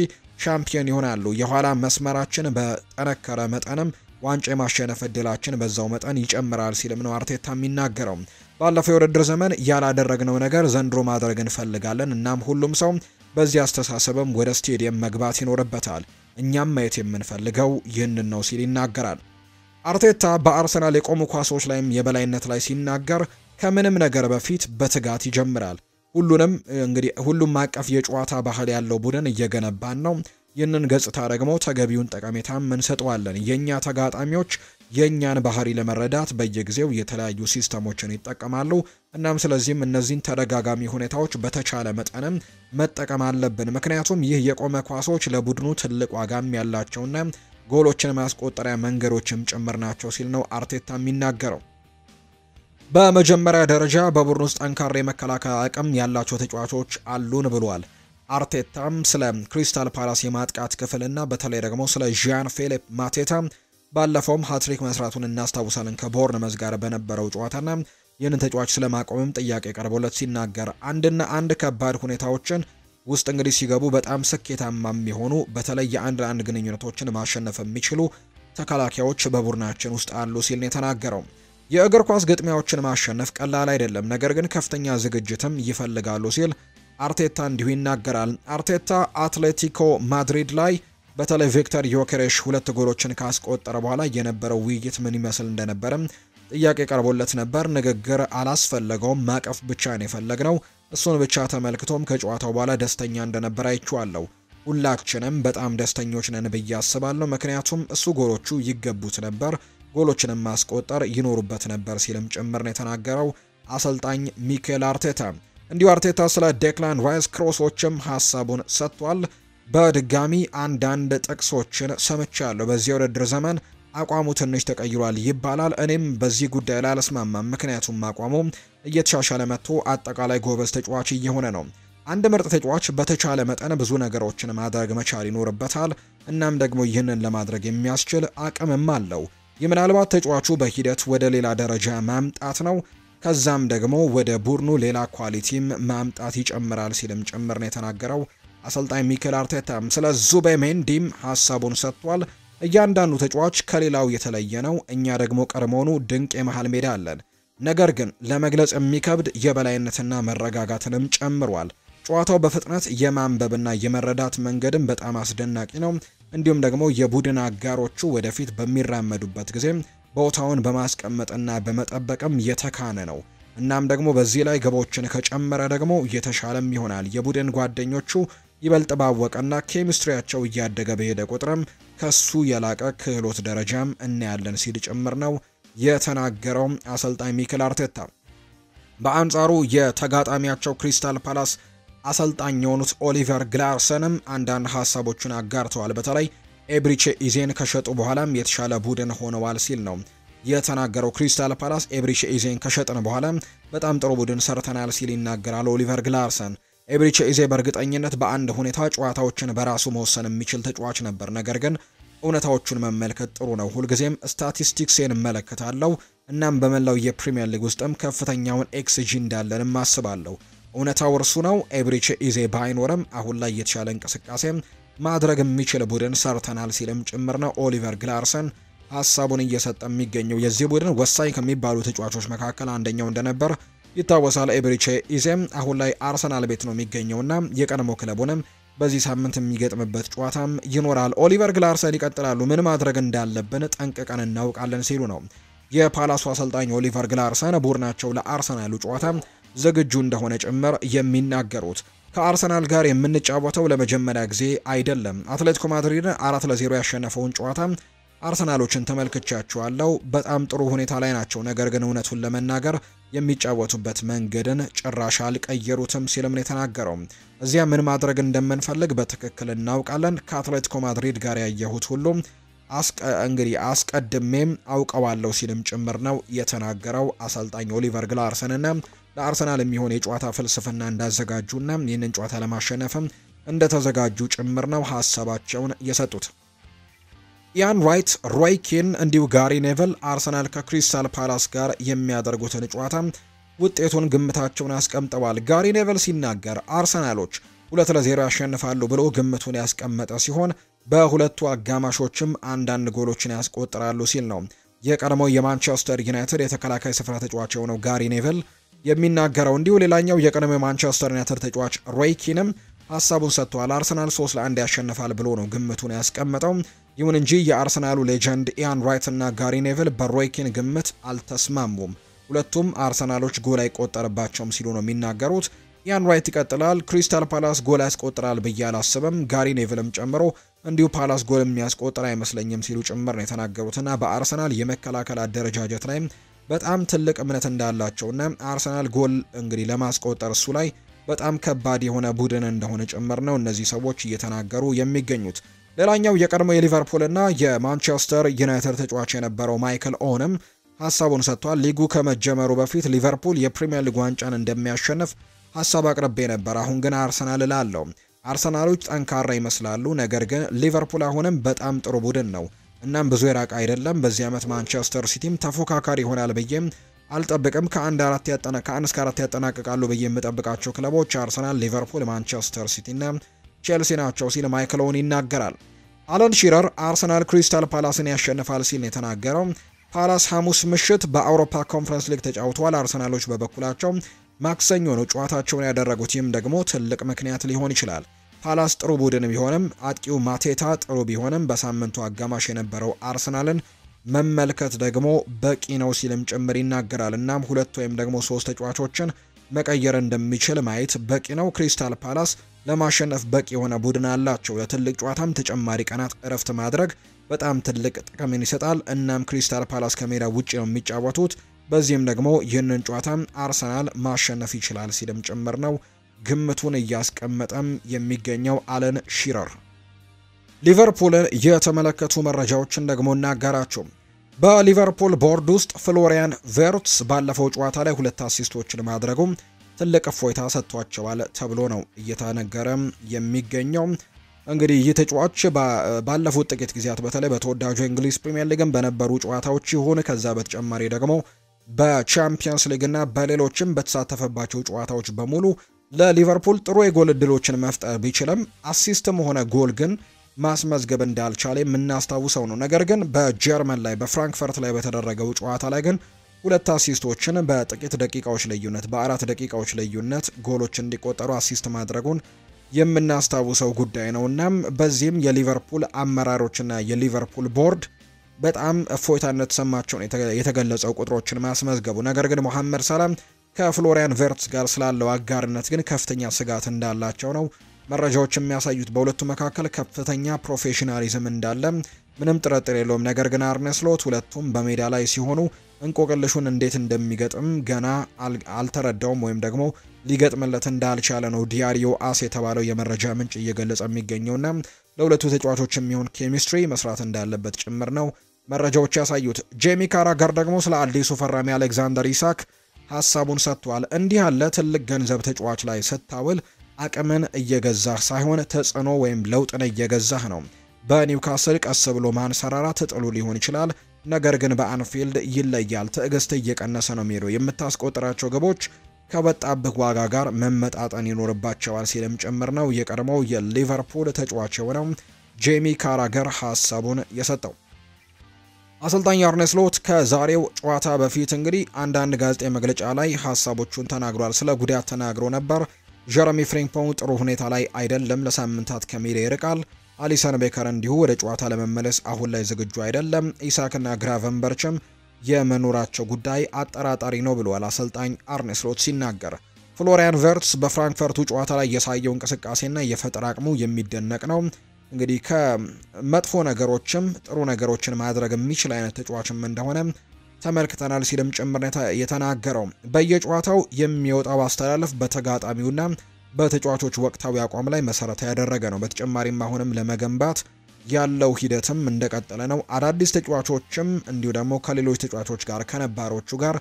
ሻምፒዮን ይሆናሉ። የኋላ መስመራችን በጠነከረ መጠንም ዋንጫ የማሸነፍ እድላችን በዛው መጠን ይጨምራል ሲልም ነው አርቴታ የሚናገረው። ባለፈው የውድድር ዘመን ያላደረግነው ነገር ዘንድሮ ማድረግ እንፈልጋለን። እናም ሁሉም ሰው በዚህ አስተሳሰብም ወደ ስቴዲየም መግባት ይኖርበታል። እኛም ማየት የምንፈልገው ይህንን ነው ሲል ይናገራል። አርቴታ በአርሰናል የቆሙ ኳሶች ላይም የበላይነት ላይ ሲናገር ከምንም ነገር በፊት በትጋት ይጀምራል። ሁሉም አቀፍ የጨዋታ ባህል ያለው ቡድን እየገነባን ነው። ይህንን ገጽታ ደግሞ ተገቢውን ጠቀሜታም እንሰጠዋለን። የኛ ተጋጣሚዎች የኛን ባህሪ ለመረዳት በየጊዜው የተለያዩ ሲስተሞችን ይጠቀማሉ። እናም ስለዚህም እነዚህን ተደጋጋሚ ሁኔታዎች በተቻለ መጠንም መጠቀም አለብን። ምክንያቱም ይህ የቆመ ኳሶች ለቡድኑ ትልቅ ዋጋም ያላቸውና ጎሎችን ማስቆጠሪያ መንገዶችም ጭምር ናቸው ሲል ነው አርቴታ የሚናገረው። በመጀመሪያ ደረጃ በቡድን ውስጥ ጠንካራ የመከላከል አቅም ያላቸው ተጫዋቾች አሉን ብሏል። አርቴታም ስለ ክሪስታል ፓላስ የማጥቃት ክፍልና በተለይ ደግሞ ስለ ዣን ፊሊፕ ማቴታ ባለፈውም ሃትሪክ መስራቱን እናስታውሳለን ከቦርንመዝ ጋር በነበረው ጨዋታና ይህንን ተጫዋች ስለማቆምም ጥያቄ ቀርቦለት ሲናገር አንድ ከባድ ሁኔታዎችን ውስጥ እንግዲህ ሲገቡ በጣም ስኬታማ የሚሆኑ በተለይ የአንድ ለአንድ ግንኙነቶችን ማሸነፍ የሚችሉ ተከላካዮች በቡድናችን ውስጥ አሉ ሲል ነው የተናገረው። የእግር ኳስ ግጥሚያዎችን ማሸነፍ ቀላል አይደለም፣ ነገር ግን ከፍተኛ ዝግጅትም ይፈልጋሉ ሲል አርቴታ እንዲሁ ይናገራል። አርቴታ አትሌቲኮ ማድሪድ ላይ በተለይ ቪክተር ዮኬሬሽ 2 ጎሎችን ካስቆጠረ በኋላ የነበረው ውይይት ምን ይመስል እንደነበረም ጥያቄ ቀርቦለት ነበር። ንግግር አላስፈለገውም፣ ማቀፍ ብቻ ነው የፈለግነው። እሱን ብቻ ተመልክቶም ከጨዋታው በኋላ ደስተኛ እንደነበር አይቼዋለሁ። ሁላችንም በጣም ደስተኞች ነን ብዬ አስባለሁ፣ ምክንያቱም እሱ ጎሎቹ ይገቡት ነበር፣ ጎሎችንም ማስቆጠር ይኖሩበት ነበር ሲልም ጭምር ነው የተናገረው አሰልጣኝ ሚኬል አርቴታ። እንዲሁ አርቴታ ስለ ዴክላን ራይስ ክሮሶችም ሀሳቡን ሰጥቷል። በድጋሚ አንዳንድ ጥቅሶችን ሰምቻለሁ። በዚህ ውድድር ዘመን አቋሙ ትንሽ ተቀይሯል ይባላል። እኔም በዚህ ጉዳይ ላይ አልስማማም፣ ምክንያቱም አቋሙ እየተሻሻለ መጥቶ አጠቃላይ ጎበዝ ተጫዋች እየሆነ ነው። አንድ ምርጥ ተጫዋች በተቻለ መጠን ብዙ ነገሮችን ማድረግ መቻል ይኖርበታል። እናም ደግሞ ይህንን ለማድረግ የሚያስችል አቅምም አለው። ይህ ምናልባት ተጫዋቹ በሂደት ወደ ሌላ ደረጃ ማምጣት ነው። ከዛም ደግሞ ወደ ቡድኑ ሌላ ኳሊቲም ማምጣት ይጨምራል ሲልም ጭምር ነው የተናገረው አሰልጣኝ ሚኬል አርቴታም። ስለ ዙቤሜንዲም ሀሳቡን ሰጥቷል። እያንዳንዱ ተጫዋች ከሌላው የተለየ ነው። እኛ ደግሞ ቀድሞውኑ ድንቅ የመሃል ሜዳ አለን። ነገር ግን ለመግለጽ የሚከብድ የበላይነትና መረጋጋትንም ጨምሯል። ጨዋታው በፍጥነት የማንበብና የመረዳት መንገድም በጣም አስደናቂ ነው። እንዲሁም ደግሞ የቡድን አጋሮቹ ወደፊት በሚራመዱበት ጊዜ ቦታውን በማስቀመጥና በመጠበቅም የተካነ ነው። እናም ደግሞ በዚህ ላይ ግቦችን ከጨመረ ደግሞ የተሻለም ይሆናል። የቡድን ጓደኞቹ ይበልጥ ባወቀና ኬሚስትሪያቸው እያደገ በሄደ ቁጥርም ከሱ የላቀ ክህሎት ደረጃም እናያለን ሲል ጭምር ነው የተናገረው አሰልጣኝ ሚኬል አርቴታ። በአንጻሩ የተጋጣሚያቸው ክሪስታል ፓላስ አሰልጣኝ የሆኑት ኦሊቨር ግላርሰንም አንዳንድ ሀሳቦችን አጋርተዋል። በተለይ ኤብሪቼ ኢዜን ከሸጡ በኋላም የተሻለ ቡድን ሆነዋል ሲል ነው የተናገረው። ክሪስታል ፓላስ ኤብሪቼ ኢዜን ከሸጥን በኋላ በጣም ጥሩ ቡድን ሰርተናል ሲል ይናገራል ኦሊቨር ግላርሰን። ኤብሪቼ ኢዜ በእርግጠኝነት በአንድ ሁኔታ ጨዋታዎችን በራሱ መወሰን የሚችል ተጫዋች ነበር። ነገር ግን እውነታዎቹን መመልከት ጥሩ ነው። ሁልጊዜም ስታቲስቲክስን እመለከታለሁ። እናም በመላው የፕሪሚየር ሊግ ውስጥም ከፍተኛውን ኤክስጂ እንዳለንም አስባለሁ። እውነታው እርሱ ነው። ኤብሪቼ ኢዜ ባይኖርም አሁን ላይ የተሻለ እንቅስቃሴ ማድረግ የሚችል ቡድን ሰርተናል ሲልም ጭምር ነው ኦሊቨር ግላርሰን ሀሳቡን እየሰጠ የሚገኘው። የዚህ ቡድን ወሳኝ ከሚባሉ ተጫዋቾች መካከል አንደኛው እንደነበር ይታወሳል። ኤብሪቼ ኢዜም አሁን ላይ አርሰናል ቤት ነው የሚገኘውና የቀድሞ ክለቡንም በዚህ ሳምንት የሚገጥምበት ጨዋታም ይኖራል። ኦሊቨር ግላርሰን ይቀጥላሉ። ምን ማድረግ እንዳለብን ጠንቅቀን እናውቃለን ሲሉ ነው የፓላሱ አሰልጣኝ ኦሊቨር ግላርሰን ቡድናቸው ለአርሰናሉ ጨዋታ ዝግጁ እንደሆነ ጭምር የሚናገሩት። ከአርሰናል ጋር የምንጫወተው ለመጀመሪያ ጊዜ አይደለም። አትሌቲኮ ማድሪድን 4-0 ያሸነፈውን ጨዋታ አርሰናሎችን ተመልክቻቸዋለሁ። በጣም ጥሩ ሁኔታ ላይ ናቸው። ነገር ግን እውነቱን ለመናገር የሚጫወቱበት መንገድን ጭራሽ አልቀየሩትም ሲልም ነው የተናገረው። እዚያ ምን ማድረግ እንደምንፈልግ በትክክል እናውቃለን። ከአትሌቲኮ ማድሪድ ጋር ያየሁት ሁሉ እንግዲህ አስቀድሜም አውቀዋለሁ ሲልም ጭምር ነው የተናገረው አሰልጣኝ ኦሊቨር ግላርሰንና ለአርሰናል የሚሆን የጨዋታ ፍልስፍና እንዳዘጋጁና ይህንን ጨዋታ ለማሸነፍም እንደተዘጋጁ ጭምር ነው ሀሳባቸውን የሰጡት። ኢያን ራይት፣ ሮይ ኪን እንዲሁ ጋሪ ኔቨል አርሰናል ከክሪስታል ፓላስ ጋር የሚያደርጉትን ጨዋታ ውጤቱን ግምታቸውን አስቀምጠዋል። ጋሪ ኔቨል ሲናገር አርሰናሎች 2-0 ያሸንፋሉ ብሎ ግምቱን ያስቀመጠ ሲሆን በሁለቱ አጋማሾችም አንዳንድ ጎሎችን ያስቆጥራሉ ሲል ነው የቀድሞው የማንቸስተር ዩናይትድ የተከላካይ ስፍራ ተጫዋች የሆነው ጋሪ ኔቨል የሚናገረው። እንዲሁ ሌላኛው የቀድሞው የማንቸስተር ዩናይትድ ተጫዋች ሮይ ኪንም ሀሳቡን ሰጥቷል። አርሰናል 3-1 ያሸንፋል ብሎ ነው ግምቱን ያስቀመጠው። ይሁን እንጂ የአርሰናሉ ሌጀንድ ኢያን ራይት እና ጋሪ ኔቨል በሮይ ኪን ግምት አልተስማሙም። ሁለቱም አርሰናሎች ጎል አይቆጠርባቸውም ሲሉ ነው የሚናገሩት። ኢያን ራይት ይቀጥላል። ክሪስታል ፓላስ ጎል ያስቆጥራል ብዬ አላስብም። ጋሪ ኔቨልም ጨምሮ እንዲሁ ፓላስ ጎል የሚያስቆጥር አይመስለኝም ሲሉ ጭምር ነው የተናገሩትና በአርሰናል የመከላከል አደረጃጀት ላይ በጣም ትልቅ እምነት እንዳላቸውና አርሰናል ጎል እንግዲህ ለማስቆጠር እሱ ላይ በጣም ከባድ የሆነ ቡድን እንደሆነ ጭምር ነው እነዚህ ሰዎች እየተናገሩ የሚገኙት። ሌላኛው የቀድሞ የሊቨርፑልና የማንቸስተር ዩናይትድ ተጫዋች የነበረው ማይክል ኦወንም ሀሳቡን ሰጥቷል። ሊጉ ከመጀመሩ በፊት ሊቨርፑል የፕሪሚየር ሊግ ዋንጫን እንደሚያሸንፍ ሀሳብ አቅርቤ ነበር። አሁን ግን አርሰናል እላለሁ። አርሰናሎች ጠንካራ ይመስላሉ፣ ነገር ግን ሊቨርፑል አሁንም በጣም ጥሩ ቡድን ነው። እናም ብዙ የራቀ አይደለም። በዚህ ዓመት ማንቸስተር ሲቲም ተፎካካሪ ይሆናል ብዬም አልጠብቅም። ከአንድ እስከ አራት ያጠናቅቃሉ ብዬ የምጠብቃቸው ክለቦች አርሰናል፣ ሊቨርፑል፣ ማንቸስተር ሲቲና ቼልሲ ናቸው ሲል ማይክል ኦወን ይናገራል። አለን ሺረር አርሰናል ክሪስታል ፓላስን ያሸንፋል ሲል የተናገረው። ፓላስ ሐሙስ ምሽት በአውሮፓ ኮንፈረንስ ሊግ ተጫውተዋል። አርሰናሎች በበኩላቸው ማክሰኞ ነው ጨዋታቸውን ያደረጉት። ይህም ደግሞ ትልቅ ምክንያት ሊሆን ይችላል። ፓላስ ጥሩ ቡድን ቢሆንም አጥቂው ማቴታ ጥሩ ቢሆንም በሳምንቱ አጋማሽ የነበረው አርሰናልን መመልከት ደግሞ በቂ ነው ሲልም ጭምር ይናገራል። እናም 2 ወይም ደግሞ 3 ተጫዋቾችን መቀየር እንደሚችል ማየት በቂ ነው። ክሪስታል ፓላስ ለማሸነፍ በቂ የሆነ ቡድን አላቸው። ለትልቅ ጨዋታም ተጨማሪ ቀናት እረፍት ማድረግ በጣም ትልቅ ጥቅምን ይሰጣል። እናም ክሪስታል ፓላስ ከሜዳ ውጪ ነው የሚጫወቱት። በዚህም ደግሞ ይህንን ጨዋታም አርሰናል ማሸነፍ ይችላል ሲልም ጭምር ነው ግምቱን እያስቀመጠም የሚገኘው አለን ሺረር። ሊቨርፑልን የተመለከቱ መረጃዎችን ደግሞ እናጋራችሁ። በሊቨርፑል ቦርድ ውስጥ ፍሎሪያን ቨርትስ ባለፈው ጨዋታ ላይ 2 አሲስቶችን ማድረጉ ትልቅ እፎይታ ሰጥቷቸዋል ተብሎ ነው እየተነገረ የሚገኘው። እንግዲህ ይህ ተጫዋች ባለፉት ጥቂት ጊዜያት በተለይ በተወዳጁ እንግሊዝ ፕሪሚየር ሊግን በነበሩ ጨዋታዎች ይሁን ከዛ በተጨማሪ ደግሞ በቻምፒየንስ ሊግና በሌሎችም በተሳተፈባቸው ጨዋታዎች በሙሉ ለሊቨርፑል ጥሩ የጎል እድሎችን መፍጠር ቢችልም አሲስትም ሆነ ጎል ግን ማስመዝገብ እንዳልቻለ የምናስታውሰው ነው። ነገር ግን በጀርመን ላይ በፍራንክፈርት ላይ በተደረገው ጨዋታ ላይ ግን 2 አሲስቶችን በጥቂት ደቂቃዎች ልዩነት በ4 ደቂቃዎች ልዩነት ጎሎች እንዲቆጠሩ አሲስት ማድረጉን የምናስታውሰው ጉዳይ ነው። እናም በዚህም የሊቨርፑል አመራሮችና የሊቨርፑል ቦርድ በጣም እፎይታነት ተሰማቸው የተገለጸው ቁጥሮችን ማስመዝገቡ። ነገር ግን መሐመድ ሰላም ከፍሎሪያን ቨርትስ ጋር ስላለው አጋርነት ግን ከፍተኛ ስጋት እንዳላቸው ነው መረጃዎች የሚያሳዩት። በሁለቱ መካከል ከፍተኛ ፕሮፌሽናሊዝም እንዳለ ምንም ጥርጥር የለውም። ነገር ግን አርነ ስሎት ሁለቱም በሜዳ ላይ ሲሆኑ እንቆቅልሹን እንዴት እንደሚገጥም ገና አልተረዳውም ወይም ደግሞ ሊገጥምለት እንዳልቻለ ነው ዲያሪዮ አስ የተባለው የመረጃ ምንጭ እየገለጸ የሚገኘውና ለሁለቱ ተጫዋቾች የሚሆን ኬሚስትሪ መስራት እንዳለበት ጭምር ነው መረጃዎች ያሳዩት። ጄሚ ካራገር ደግሞ ስለ አዲሱ ፈራሚ አሌክዛንደር ኢሳክ ሀሳቡን ሰጥቷል። እንዲህ ያለ ትልቅ ገንዘብ ተጫዋች ላይ ስታውል አቅምን እየገዛህ ሳይሆን ተጽዕኖ ወይም ለውጥን እየገዛህ ነው። በኒውካስል ቀስ ብሎ ማንሰራራት ጥሉ ሊሆን ይችላል፣ ነገር ግን በአንፊልድ ይለያል። ትዕግስት እየቀነሰ ነው የሚሄደው። የምታስቆጥራቸው ግቦች ከወጣብህ ዋጋ ጋር መመጣጠን ይኖርባቸዋል ሲልም ጭምር ነው የቀድሞው የሊቨርፑል ተጫዋች የሆነው ጄሚ ካራገር ሀሳቡን የሰጠው። አሰልጣኝ አርነ ስሎት ከዛሬው ጨዋታ በፊት እንግዲህ አንዳንድ ጋዜጣዊ መግለጫ ላይ ሀሳቦቹን ተናግሯል። ስለ ጉዳት ተናግሮ ነበር። ጀረሚ ፍሪምፖንግ ጥሩ ሁኔታ ላይ አይደለም፣ ለሳምንታት ከሜዳ ይርቃል። አሊሰን ቤከር እንዲሁ ወደ ጨዋታ ለመመለስ አሁን ላይ ዝግጁ አይደለም። ኢሳክና ግራቨንበርችም የመኖራቸው ጉዳይ አጠራጣሪ ነው ብሏል አሰልጣኝ አርነ ስሎት ሲናገር። ፍሎሪያን ቨርትስ በፍራንክፈርቱ ጨዋታ ላይ የሳየው እንቅስቃሴና የፈጠራ አቅሙ የሚደነቅ ነው። እንግዲህ ከመጥፎ ነገሮችም ጥሩ ነገሮችን ማድረግ የሚችል አይነት ተጫዋችም እንደሆነ ተመልክተናል ሲልም ጭምር የተናገረው። በየጨዋታው የሚወጣው አስተላለፍ በተጋጣሚውና በተጫዋቾች ወቅታዊ አቋም ላይ መሰረት ያደረገ ነው። በተጨማሪም አሁንም ለመገንባት ያለው ሂደትም እንደቀጠለ ነው። አዳዲስ ተጫዋቾችም እንዲሁ ደግሞ ከሌሎች ተጫዋቾች ጋር ከነባሮቹ ጋር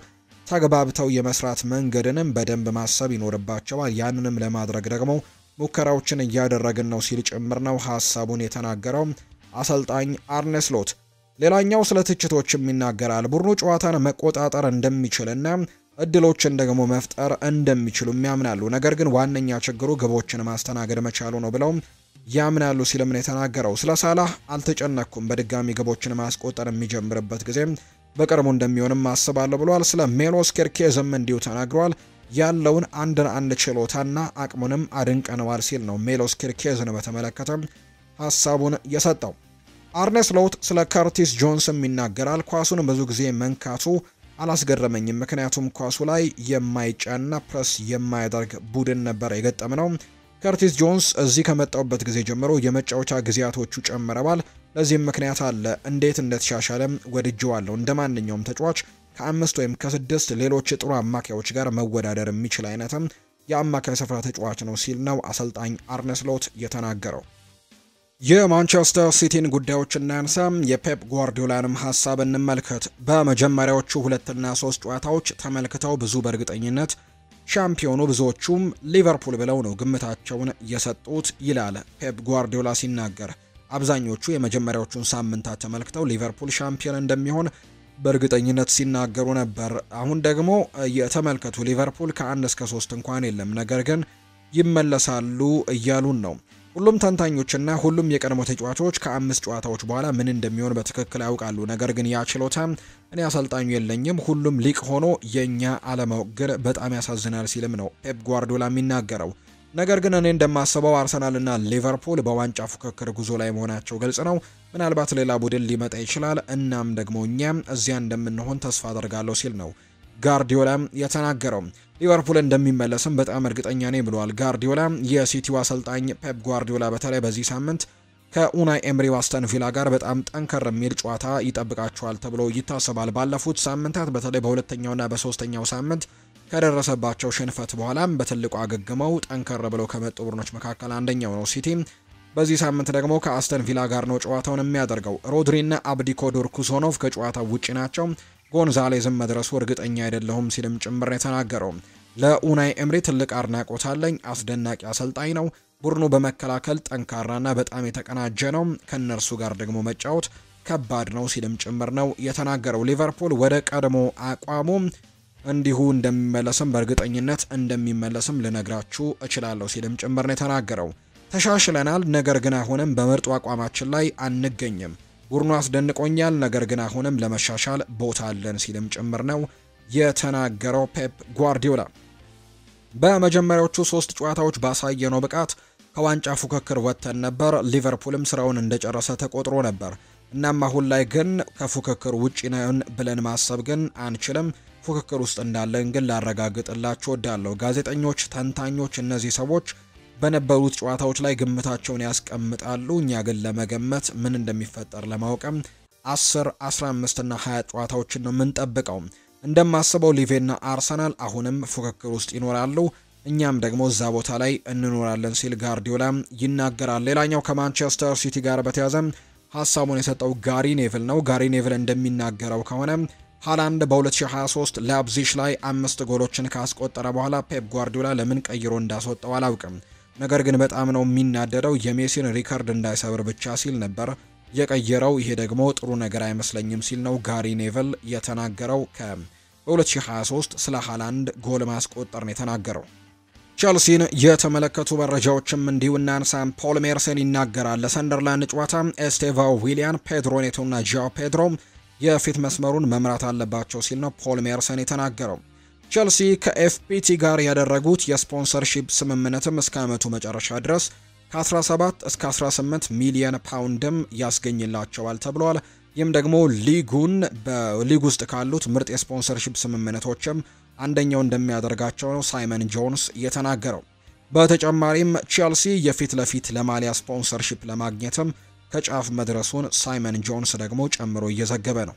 ተግባብተው የመስራት መንገድንም በደንብ ማሰብ ይኖርባቸዋል። ያንንም ለማድረግ ደግሞ ሙከራዎችን እያደረግን ነው ሲል ጭምር ነው ሀሳቡን የተናገረው አሰልጣኝ አርነ ስሎት። ሌላኛው ስለ ትችቶችም ይናገራል። ቡድኑ ጨዋታን መቆጣጠር እንደሚችልና እድሎችን ደግሞ መፍጠር እንደሚችሉ ያምናሉ። ነገር ግን ዋነኛ ችግሩ ግቦችን ማስተናገድ መቻሉ ነው ብለው ያምናሉ ሲልም ነው የተናገረው። ስለ ሳላህ አልተጨነኩም፣ በድጋሚ ግቦችን ማስቆጠር የሚጀምርበት ጊዜ በቅርቡ እንደሚሆንም አስባለሁ ብሏል። ስለ ሜሎስ ኬርኬዝም እንዲሁ ተናግሯል። ያለውን አንድ ችሎታና አቅሙንም አድንቀነዋል ሲል ነው ሜሎስ ኬርኬዝን በተመለከተ ሀሳቡን የሰጠው። አርነ ስሎት ስለ ከርቲስ ጆንስም ይናገራል። ኳሱን ብዙ ጊዜ መንካቱ አላስገረመኝም፣ ምክንያቱም ኳሱ ላይ የማይጫና ፕረስ የማያደርግ ቡድን ነበር የገጠምነው። ከርቲስ ጆንስ እዚህ ከመጣውበት ጊዜ ጀምሮ የመጫወቻ ጊዜያቶቹ ጨምረዋል። ለዚህም ምክንያት አለ። እንዴት እንደተሻሻለም ወድጄዋለሁ። እንደ ማንኛውም ተጫዋች ከ5 ወይም ከ6 ሌሎች ጥሩ አማካዮች ጋር መወዳደር የሚችል አይነትም የአማካይ ስፍራ ተጫዋች ነው ሲል ነው አሰልጣኝ አርነ ስሎት የተናገረው። የማንቸስተር ሲቲን ጉዳዮች እናንሳ። የፔፕ ጓርዲዮላንም ሀሳብ እንመልከት። በመጀመሪያዎቹ 2 እና 3 ጨዋታዎች ተመልክተው ብዙ በእርግጠኝነት ሻምፒዮኑ ብዙዎቹም ሊቨርፑል ብለው ነው ግምታቸውን የሰጡት ይላል ፔፕ ጓርዲዮላ ሲናገር። አብዛኞቹ የመጀመሪያዎቹን ሳምንታት ተመልክተው ሊቨርፑል ሻምፒዮን እንደሚሆን በእርግጠኝነት ሲናገሩ ነበር። አሁን ደግሞ የተመልከቱ ሊቨርፑል ከ1 እስከ 3 እንኳን የለም፣ ነገር ግን ይመለሳሉ እያሉን ነው። ሁሉም ተንታኞችና ሁሉም የቀድሞ ተጫዋቾች ከ5 ጨዋታዎች በኋላ ምን እንደሚሆን በትክክል ያውቃሉ። ነገር ግን ያ ችሎታ እኔ አሰልጣኙ የለኝም። ሁሉም ሊቅ ሆኖ የኛ አለማወቅ ግን በጣም ያሳዝናል ሲልም ነው ፔፕ ጓርዲዮላ የሚናገረው። ነገር ግን እኔ እንደማስበው አርሰናልና ሊቨርፑል በዋንጫ ፉክክር ጉዞ ላይ መሆናቸው ግልጽ ነው። ምናልባት ሌላ ቡድን ሊመጣ ይችላል። እናም ደግሞ እኛም እዚያ እንደምንሆን ተስፋ አደርጋለሁ ሲል ነው ጋርዲዮላ የተናገረው። ሊቨርፑል እንደሚመለስም በጣም እርግጠኛ ነኝ ብለዋል ጋርዲዮላ። የሲቲው አሰልጣኝ ፔፕ ጓርዲዮላ በተለይ በዚህ ሳምንት ከኡናይ ኤምሪ አስተን ቪላ ጋር በጣም ጠንከር የሚል ጨዋታ ይጠብቃቸዋል ተብሎ ይታሰባል። ባለፉት ሳምንታት በተለይ በሁለተኛውና በሶስተኛው ሳምንት ከደረሰባቸው ሽንፈት በኋላም በትልቁ አገግመው ጠንከር ብለው ከመጡ ቡድኖች መካከል አንደኛው ነው ሲቲ። በዚህ ሳምንት ደግሞ ከአስተን ቪላ ጋር ነው ጨዋታውን የሚያደርገው። ሮድሪና አብዲኮዶር ኩሶኖቭ ከጨዋታው ውጪ ናቸው። ጎንዛሌዝም መድረሱ እርግጠኛ አይደለሁም ሲልም ጭምር የተናገረው። ለኡናይ ኤምሪ ትልቅ አድናቆት አለኝ። አስደናቂ አሰልጣኝ ነው። ቡድኑ በመከላከል ጠንካራና በጣም የተቀናጀ ነው። ከነርሱ ጋር ደግሞ መጫወት ከባድ ነው ሲልም ጭምር ነው የተናገረው። ሊቨርፑል ወደ ቀድሞ አቋሙ እንዲሁ እንደሚመለስም በእርግጠኝነት እንደሚመለስም ልነግራችሁ እችላለሁ ሲልም ጭምር ነው የተናገረው። ተሻሽለናል፣ ነገር ግን አሁንም በምርጡ አቋማችን ላይ አንገኝም። ቡድኑ አስደንቆኛል፣ ነገር ግን አሁንም ለመሻሻል ቦታ አለን ሲልም ጭምር ነው የተናገረው ፔፕ ጓርዲዮላ። በመጀመሪያዎቹ 3 ጨዋታዎች ባሳየነው ብቃት ከዋንጫ ፉክክር ወጥተን ነበር። ሊቨርፑልም ስራውን እንደጨረሰ ተቆጥሮ ነበር። እናም አሁን ላይ ግን ከፉክክር ውጪ ነን ብለን ማሰብ ግን አንችልም። ፉክክር ውስጥ እንዳለን ግን ላረጋግጥላችሁ እወዳለሁ። ጋዜጠኞች፣ ተንታኞች፣ እነዚህ ሰዎች በነበሩት ጨዋታዎች ላይ ግምታቸውን ያስቀምጣሉ። እኛ ግን ለመገመት ምን እንደሚፈጠር ለማወቅም 10፣ 15 እና 20 ጨዋታዎችን ነው የምንጠብቀው። እንደማስበው ሊቬና አርሰናል አሁንም ፉክክር ውስጥ ይኖራሉ፣ እኛም ደግሞ እዛ ቦታ ላይ እንኖራለን ሲል ጋርዲዮላ ይናገራል። ሌላኛው ከማንቸስተር ሲቲ ጋር በተያያዘ ሀሳቡን የሰጠው ጋሪ ኔቭል ነው። ጋሪ ኔቭል እንደሚናገረው ከሆነ ሃላንድ በ2023 ላይፕዚግ ላይ 5 ጎሎችን ካስቆጠረ በኋላ ፔፕ ጓርዲዮላ ለምን ቀይሮ እንዳስወጣው አላውቅም፣ ነገር ግን በጣም ነው የሚናደደው፣ የሜሲን ሪከርድ እንዳይሰብር ብቻ ሲል ነበር የቀየረው። ይሄ ደግሞ ጥሩ ነገር አይመስለኝም ሲል ነው ጋሪ ኔቭል የተናገረው። በ2023 ስለ ሃላንድ ጎል ማስቆጠር ነው የተናገረው። ቸልሲን የተመለከቱ መረጃዎችም እንዲሁ እናንሳ። ፖል ሜርሰን ይናገራል። ለሰንደርላንድ ጨዋታ ኤስቴቫ ዊሊያን፣ ፔድሮ ኔቶ እና ጃኦ ፔድሮ የፊት መስመሩን መምራት አለባቸው ሲል ነው ፖል ሜርሰን የተናገረው። ቸልሲ ከኤፍፒቲ ጋር ያደረጉት የስፖንሰርሺፕ ስምምነትም እስከ ዓመቱ መጨረሻ ድረስ ከ17 እስከ 18 ሚሊዮን ፓውንድም ያስገኝላቸዋል ተብሏል። ይህም ደግሞ ሊጉን በሊግ ውስጥ ካሉት ምርጥ የስፖንሰርሺፕ ስምምነቶችም አንደኛው እንደሚያደርጋቸው ነው ሳይመን ጆንስ የተናገረው። በተጨማሪም ቼልሲ የፊት ለፊት ለማሊያ ስፖንሰርሺፕ ለማግኘትም ከጫፍ መድረሱን ሳይመን ጆንስ ደግሞ ጨምሮ እየዘገበ ነው።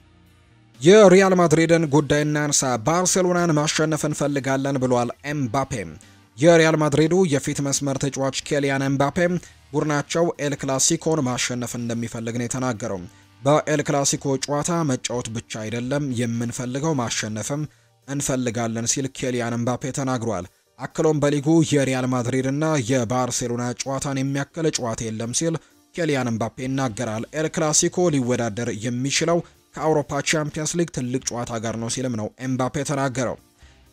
የሪያል ማድሪድን ጉዳይ እናንሳ። ባርሴሎናን ማሸነፍ እንፈልጋለን ብሏል ኤምባፔ። የሪያል ማድሪዱ የፊት መስመር ተጫዋች ኬሊያን ኤምባፔ ቡድናቸው ኤል ክላሲኮን ማሸነፍ እንደሚፈልግ ነው የተናገረው። በኤል ክላሲኮ ጨዋታ መጫወት ብቻ አይደለም የምንፈልገው ማሸነፍም እንፈልጋለን ሲል ኬሊያን ኤምባፔ ተናግሯል። አክሎም በሊጉ የሪያል ማድሪድ እና የባርሴሎና ጨዋታን የሚያክል ጨዋታ የለም ሲል ኬሊያን ኤምባፔ ይናገራል። ኤል ክላሲኮ ሊወዳደር የሚችለው ከአውሮፓ ቻምፒየንስ ሊግ ትልቅ ጨዋታ ጋር ነው ሲልም ነው ኤምባፔ ተናገረው።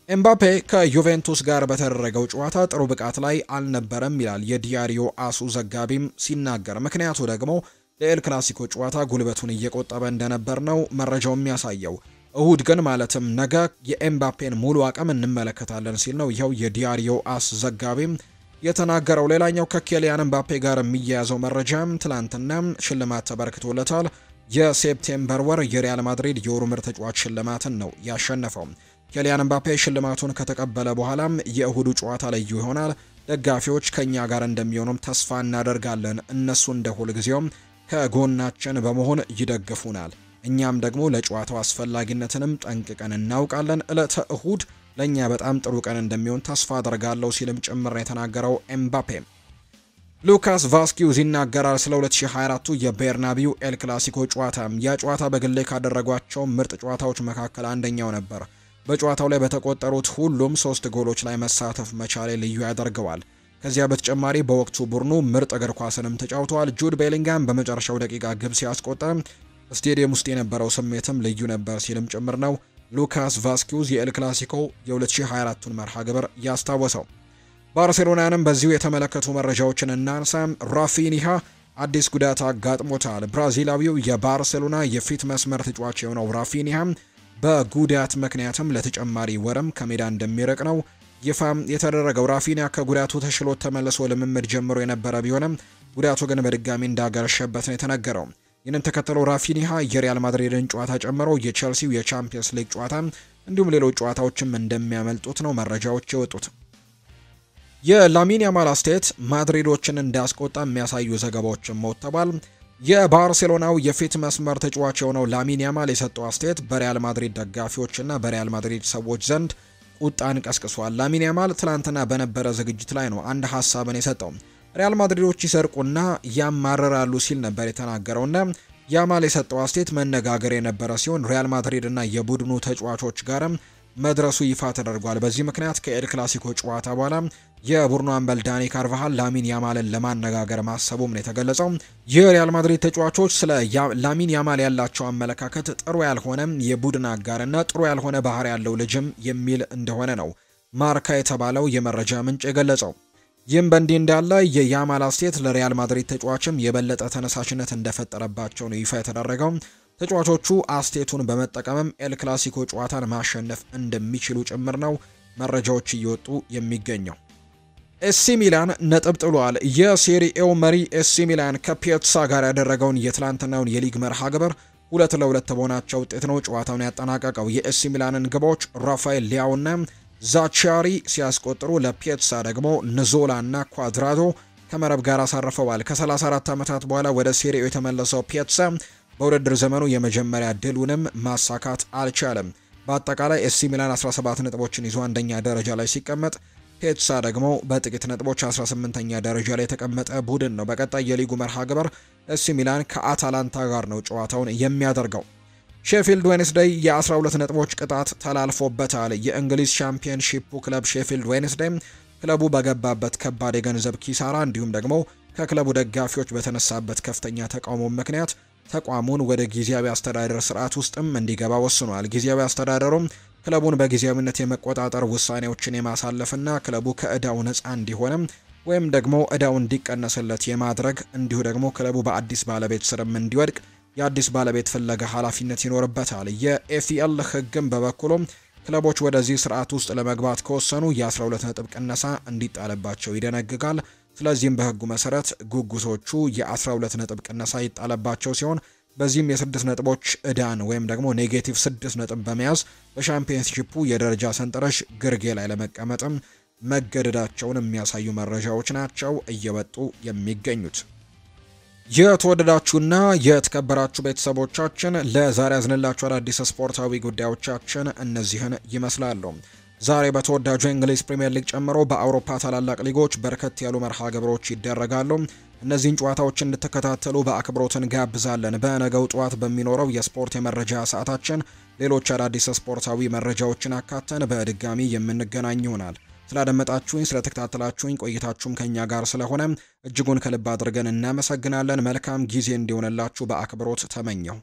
ኤምባፔ ከዩቬንቱስ ጋር በተደረገው ጨዋታ ጥሩ ብቃት ላይ አልነበረም ይላል የዲያሪዮ አሱ ዘጋቢም ሲናገር። ምክንያቱ ደግሞ ለኤል ክላሲኮ ጨዋታ ጉልበቱን እየቆጠበ እንደነበር ነው መረጃው የሚያሳየው። እሁድ ግን ማለትም ነገ የኤምባፔን ሙሉ አቅም እንመለከታለን ሲል ነው ይኸው የዲያሪዮ አስ ዘጋቢም የተናገረው። ሌላኛው ከኬሊያን ኤምባፔ ጋር የሚያያዘው መረጃም ትላንትና ሽልማት ተበርክቶለታል። የሴፕቴምበር ወር የሪያል ማድሪድ የወሩ ምርጥ ተጫዋች ሽልማትን ነው ያሸነፈው። ኬሊያን ኤምባፔ ሽልማቱን ከተቀበለ በኋላም የእሁዱ ጨዋታ ልዩ ይሆናል፣ ደጋፊዎች ከኛ ጋር እንደሚሆኑም ተስፋ እናደርጋለን፣ እነሱ እንደ ሁል ጊዜውም ከጎናችን በመሆን ይደግፉናል፣ እኛም ደግሞ ለጨዋታው አስፈላጊነትንም ጠንቅቀን እናውቃለን፣ ዕለተ እሁድ ለኛ በጣም ጥሩ ቀን እንደሚሆን ተስፋ አደርጋለሁ ሲልም ጭምር የተናገረው ኤምባፔ። ሉካስ ቫስኪዩዝ ይናገራል ስለ 2024ቱ የቤርናቢው ኤል ክላሲኮ ጨዋታ። ያ ጨዋታ በግሌ ካደረጓቸው ምርጥ ጨዋታዎች መካከል አንደኛው ነበር። በጨዋታው ላይ በተቆጠሩት ሁሉም 3 ጎሎች ላይ መሳተፍ መቻሌ ልዩ ያደርገዋል። ከዚያ በተጨማሪ በወቅቱ ቡድኑ ምርጥ እግር ኳስንም ተጫውተዋል። ጁድ ቤሊንጋም በመጨረሻው ደቂቃ ግብ ሲያስቆጠር ስቴዲየም ውስጥ የነበረው ስሜትም ልዩ ነበር ሲልም ጭምር ነው ሉካስ ቫስኪዩዝ የኤል ክላሲኮ የ2024ቱን መርሃ ግብር ያስታወሰው። ባርሴሎናንም በዚሁ የተመለከቱ መረጃዎችን እናንሳ። ራፊኒሃ አዲስ ጉዳት አጋጥሞታል። ብራዚላዊው የባርሴሎና የፊት መስመር ተጫዋች የሆነው ራፊኒሃ በጉዳት ምክንያትም ለተጨማሪ ወርም ከሜዳ እንደሚርቅ ነው ይፋ የተደረገው። ራፊኒሃ ከጉዳቱ ተሽሎት ተመልሶ ልምምድ ጀምሮ የነበረ ቢሆንም ጉዳቱ ግን በድጋሚ እንዳገረሸበት ነው የተነገረው። ይህንን ተከትሎ ራፊኒሃ የሪያል ማድሪድን ጨዋታ ጨምሮ የቼልሲው የቻምፒየንስ ሊግ ጨዋታ እንዲሁም ሌሎች ጨዋታዎችም እንደሚያመልጡት ነው መረጃዎች የወጡት። የላሚን ያማል አስተያየት ማድሪዶችን እንዳስቆጣ የሚያሳዩ ዘገባዎችም ወጥተዋል። የባርሴሎናው የፊት መስመር ተጫዋች የሆነው ላሚን ያማል የሰጠው አስተያየት በሪያል ማድሪድ ደጋፊዎችና በሪያል ማድሪድ ሰዎች ዘንድ ቁጣን ቀስቅሷል። ላሚን ያማል ትላንትና በነበረ ዝግጅት ላይ ነው አንድ ሀሳብን የሰጠው። ሪያል ማድሪዶች ይሰርቁና ያማረራሉ ሲል ነበር የተናገረውና ያማል የሰጠው አስተያየት መነጋገር የነበረ ሲሆን ሪያል ማድሪድና የቡድኑ ተጫዋቾች ጋርም መድረሱ ይፋ ተደርጓል። በዚህ ምክንያት ከኤል ክላሲኮ ጨዋታ በኋላ የቡድኑ አምበል ዳኒ ካርቫሃል ላሚን ያማልን ለማነጋገር ማሰቡም ነው የተገለጸው። የሪያል ማድሪድ ተጫዋቾች ስለ ላሚን ያማል ያላቸው አመለካከት ጥሩ ያልሆነ የቡድን አጋርና ጥሩ ያልሆነ ባህሪ ያለው ልጅም የሚል እንደሆነ ነው ማርካ የተባለው የመረጃ ምንጭ የገለጸው። ይህም በእንዲህ እንዳለ የያማል አስተያየት ለሪያል ማድሪድ ተጫዋችም የበለጠ ተነሳሽነት እንደፈጠረባቸው ነው ይፋ የተደረገው። ተጫዋቾቹ አስተያየቱን በመጠቀምም ኤል ክላሲኮ ጨዋታን ማሸነፍ እንደሚችሉ ጭምር ነው መረጃዎች እየወጡ የሚገኘው። ኤሲ ሚላን ነጥብ ጥሏል። የሴሪኤው መሪ ኤሲ ሚላን ከፒያትሳ ጋር ያደረገውን የትላንትናውን የሊግ መርሃ ግብር 2-2 በሆናቸው ውጤት ነው ጨዋታውን ያጠናቀቀው። የኤሲ ሚላንን ግቦች ራፋኤል ሊያውና ዛቻሪ ሲያስቆጥሩ ለፒያትሳ ደግሞ ንዞላና ኳድራዶ ከመረብ ጋር አሳርፈዋል። ከ34 ዓመታት በኋላ ወደ ሴሪኤው የተመለሰው ፒያትሳ በውድድር ዘመኑ የመጀመሪያ ድሉንም ማሳካት አልቻለም። በአጠቃላይ ኤሲ ሚላን 17 ነጥቦችን ይዞ አንደኛ ደረጃ ላይ ሲቀመጥ ፒያትሳ ደግሞ በጥቂት ነጥቦች 18ኛ ደረጃ ላይ የተቀመጠ ቡድን ነው። በቀጣይ የሊጉ መርሃ ግብር ኤሲ ሚላን ከአታላንታ ጋር ነው ጨዋታውን የሚያደርገው። ሼፊልድ ዌንስዴይ የ12 ነጥቦች ቅጣት ተላልፎበታል። የእንግሊዝ ሻምፒዮንሺፑ ክለብ ሼፊልድ ዌንስዴይ ክለቡ በገባበት ከባድ የገንዘብ ኪሳራ እንዲሁም ደግሞ ከክለቡ ደጋፊዎች በተነሳበት ከፍተኛ ተቃውሞ ምክንያት ተቋሙን ወደ ጊዜያዊ አስተዳደር ስርዓት ውስጥም እንዲገባ ወስኗል። ጊዜያዊ አስተዳደሩም ክለቡን በጊዜያዊነት የመቆጣጠር ውሳኔዎችን የማሳለፍና ክለቡ ከእዳው ነፃ እንዲሆንም ወይም ደግሞ እዳው እንዲቀነስለት የማድረግ እንዲሁ ደግሞ ክለቡ በአዲስ ባለቤት ስርም እንዲወድቅ የአዲስ ባለቤት ፍለጋ ኃላፊነት ይኖርበታል። የኤፍኤል ሕግም በበኩሉም ክለቦች ወደዚህ ስርዓት ውስጥ ለመግባት ከወሰኑ የ12 ነጥብ ቅነሳ እንዲጣለባቸው ይደነግጋል። ስለዚህም በህጉ መሰረት ጉጉሶቹ የ12 ነጥብ ቅነሳ ይጣለባቸው ሲሆን በዚህም የ6 ነጥቦች እዳን ወይም ደግሞ ኔጌቲቭ 6 ነጥብ በመያዝ በሻምፒዮንሺፑ የደረጃ ሰንጠረዥ ግርጌ ላይ ለመቀመጥም መገደዳቸውን የሚያሳዩ መረጃዎች ናቸው እየወጡ የሚገኙት። የተወደዳችሁና የተከበራችሁ ቤተሰቦቻችን ለዛሬ ያዝንላችሁ አዳዲስ ስፖርታዊ ጉዳዮቻችን እነዚህን ይመስላሉ። ዛሬ በተወዳጁ የእንግሊዝ ፕሪሚየር ሊግ ጨምሮ በአውሮፓ ታላላቅ ሊጎች በርከት ያሉ መርሃ ግብሮች ይደረጋሉ። እነዚህን ጨዋታዎች እንድትከታተሉ በአክብሮት እንጋብዛለን። በነገው ጠዋት በሚኖረው የስፖርት የመረጃ ሰዓታችን ሌሎች አዳዲስ ስፖርታዊ መረጃዎችን አካተን በድጋሚ የምንገናኝ ይሆናል። ስላደመጣችሁኝ፣ ስለተከታተላችሁኝ ቆይታችሁም ከኛ ጋር ስለሆነ እጅጉን ከልብ አድርገን እናመሰግናለን። መልካም ጊዜ እንዲሆንላችሁ በአክብሮት ተመኘው።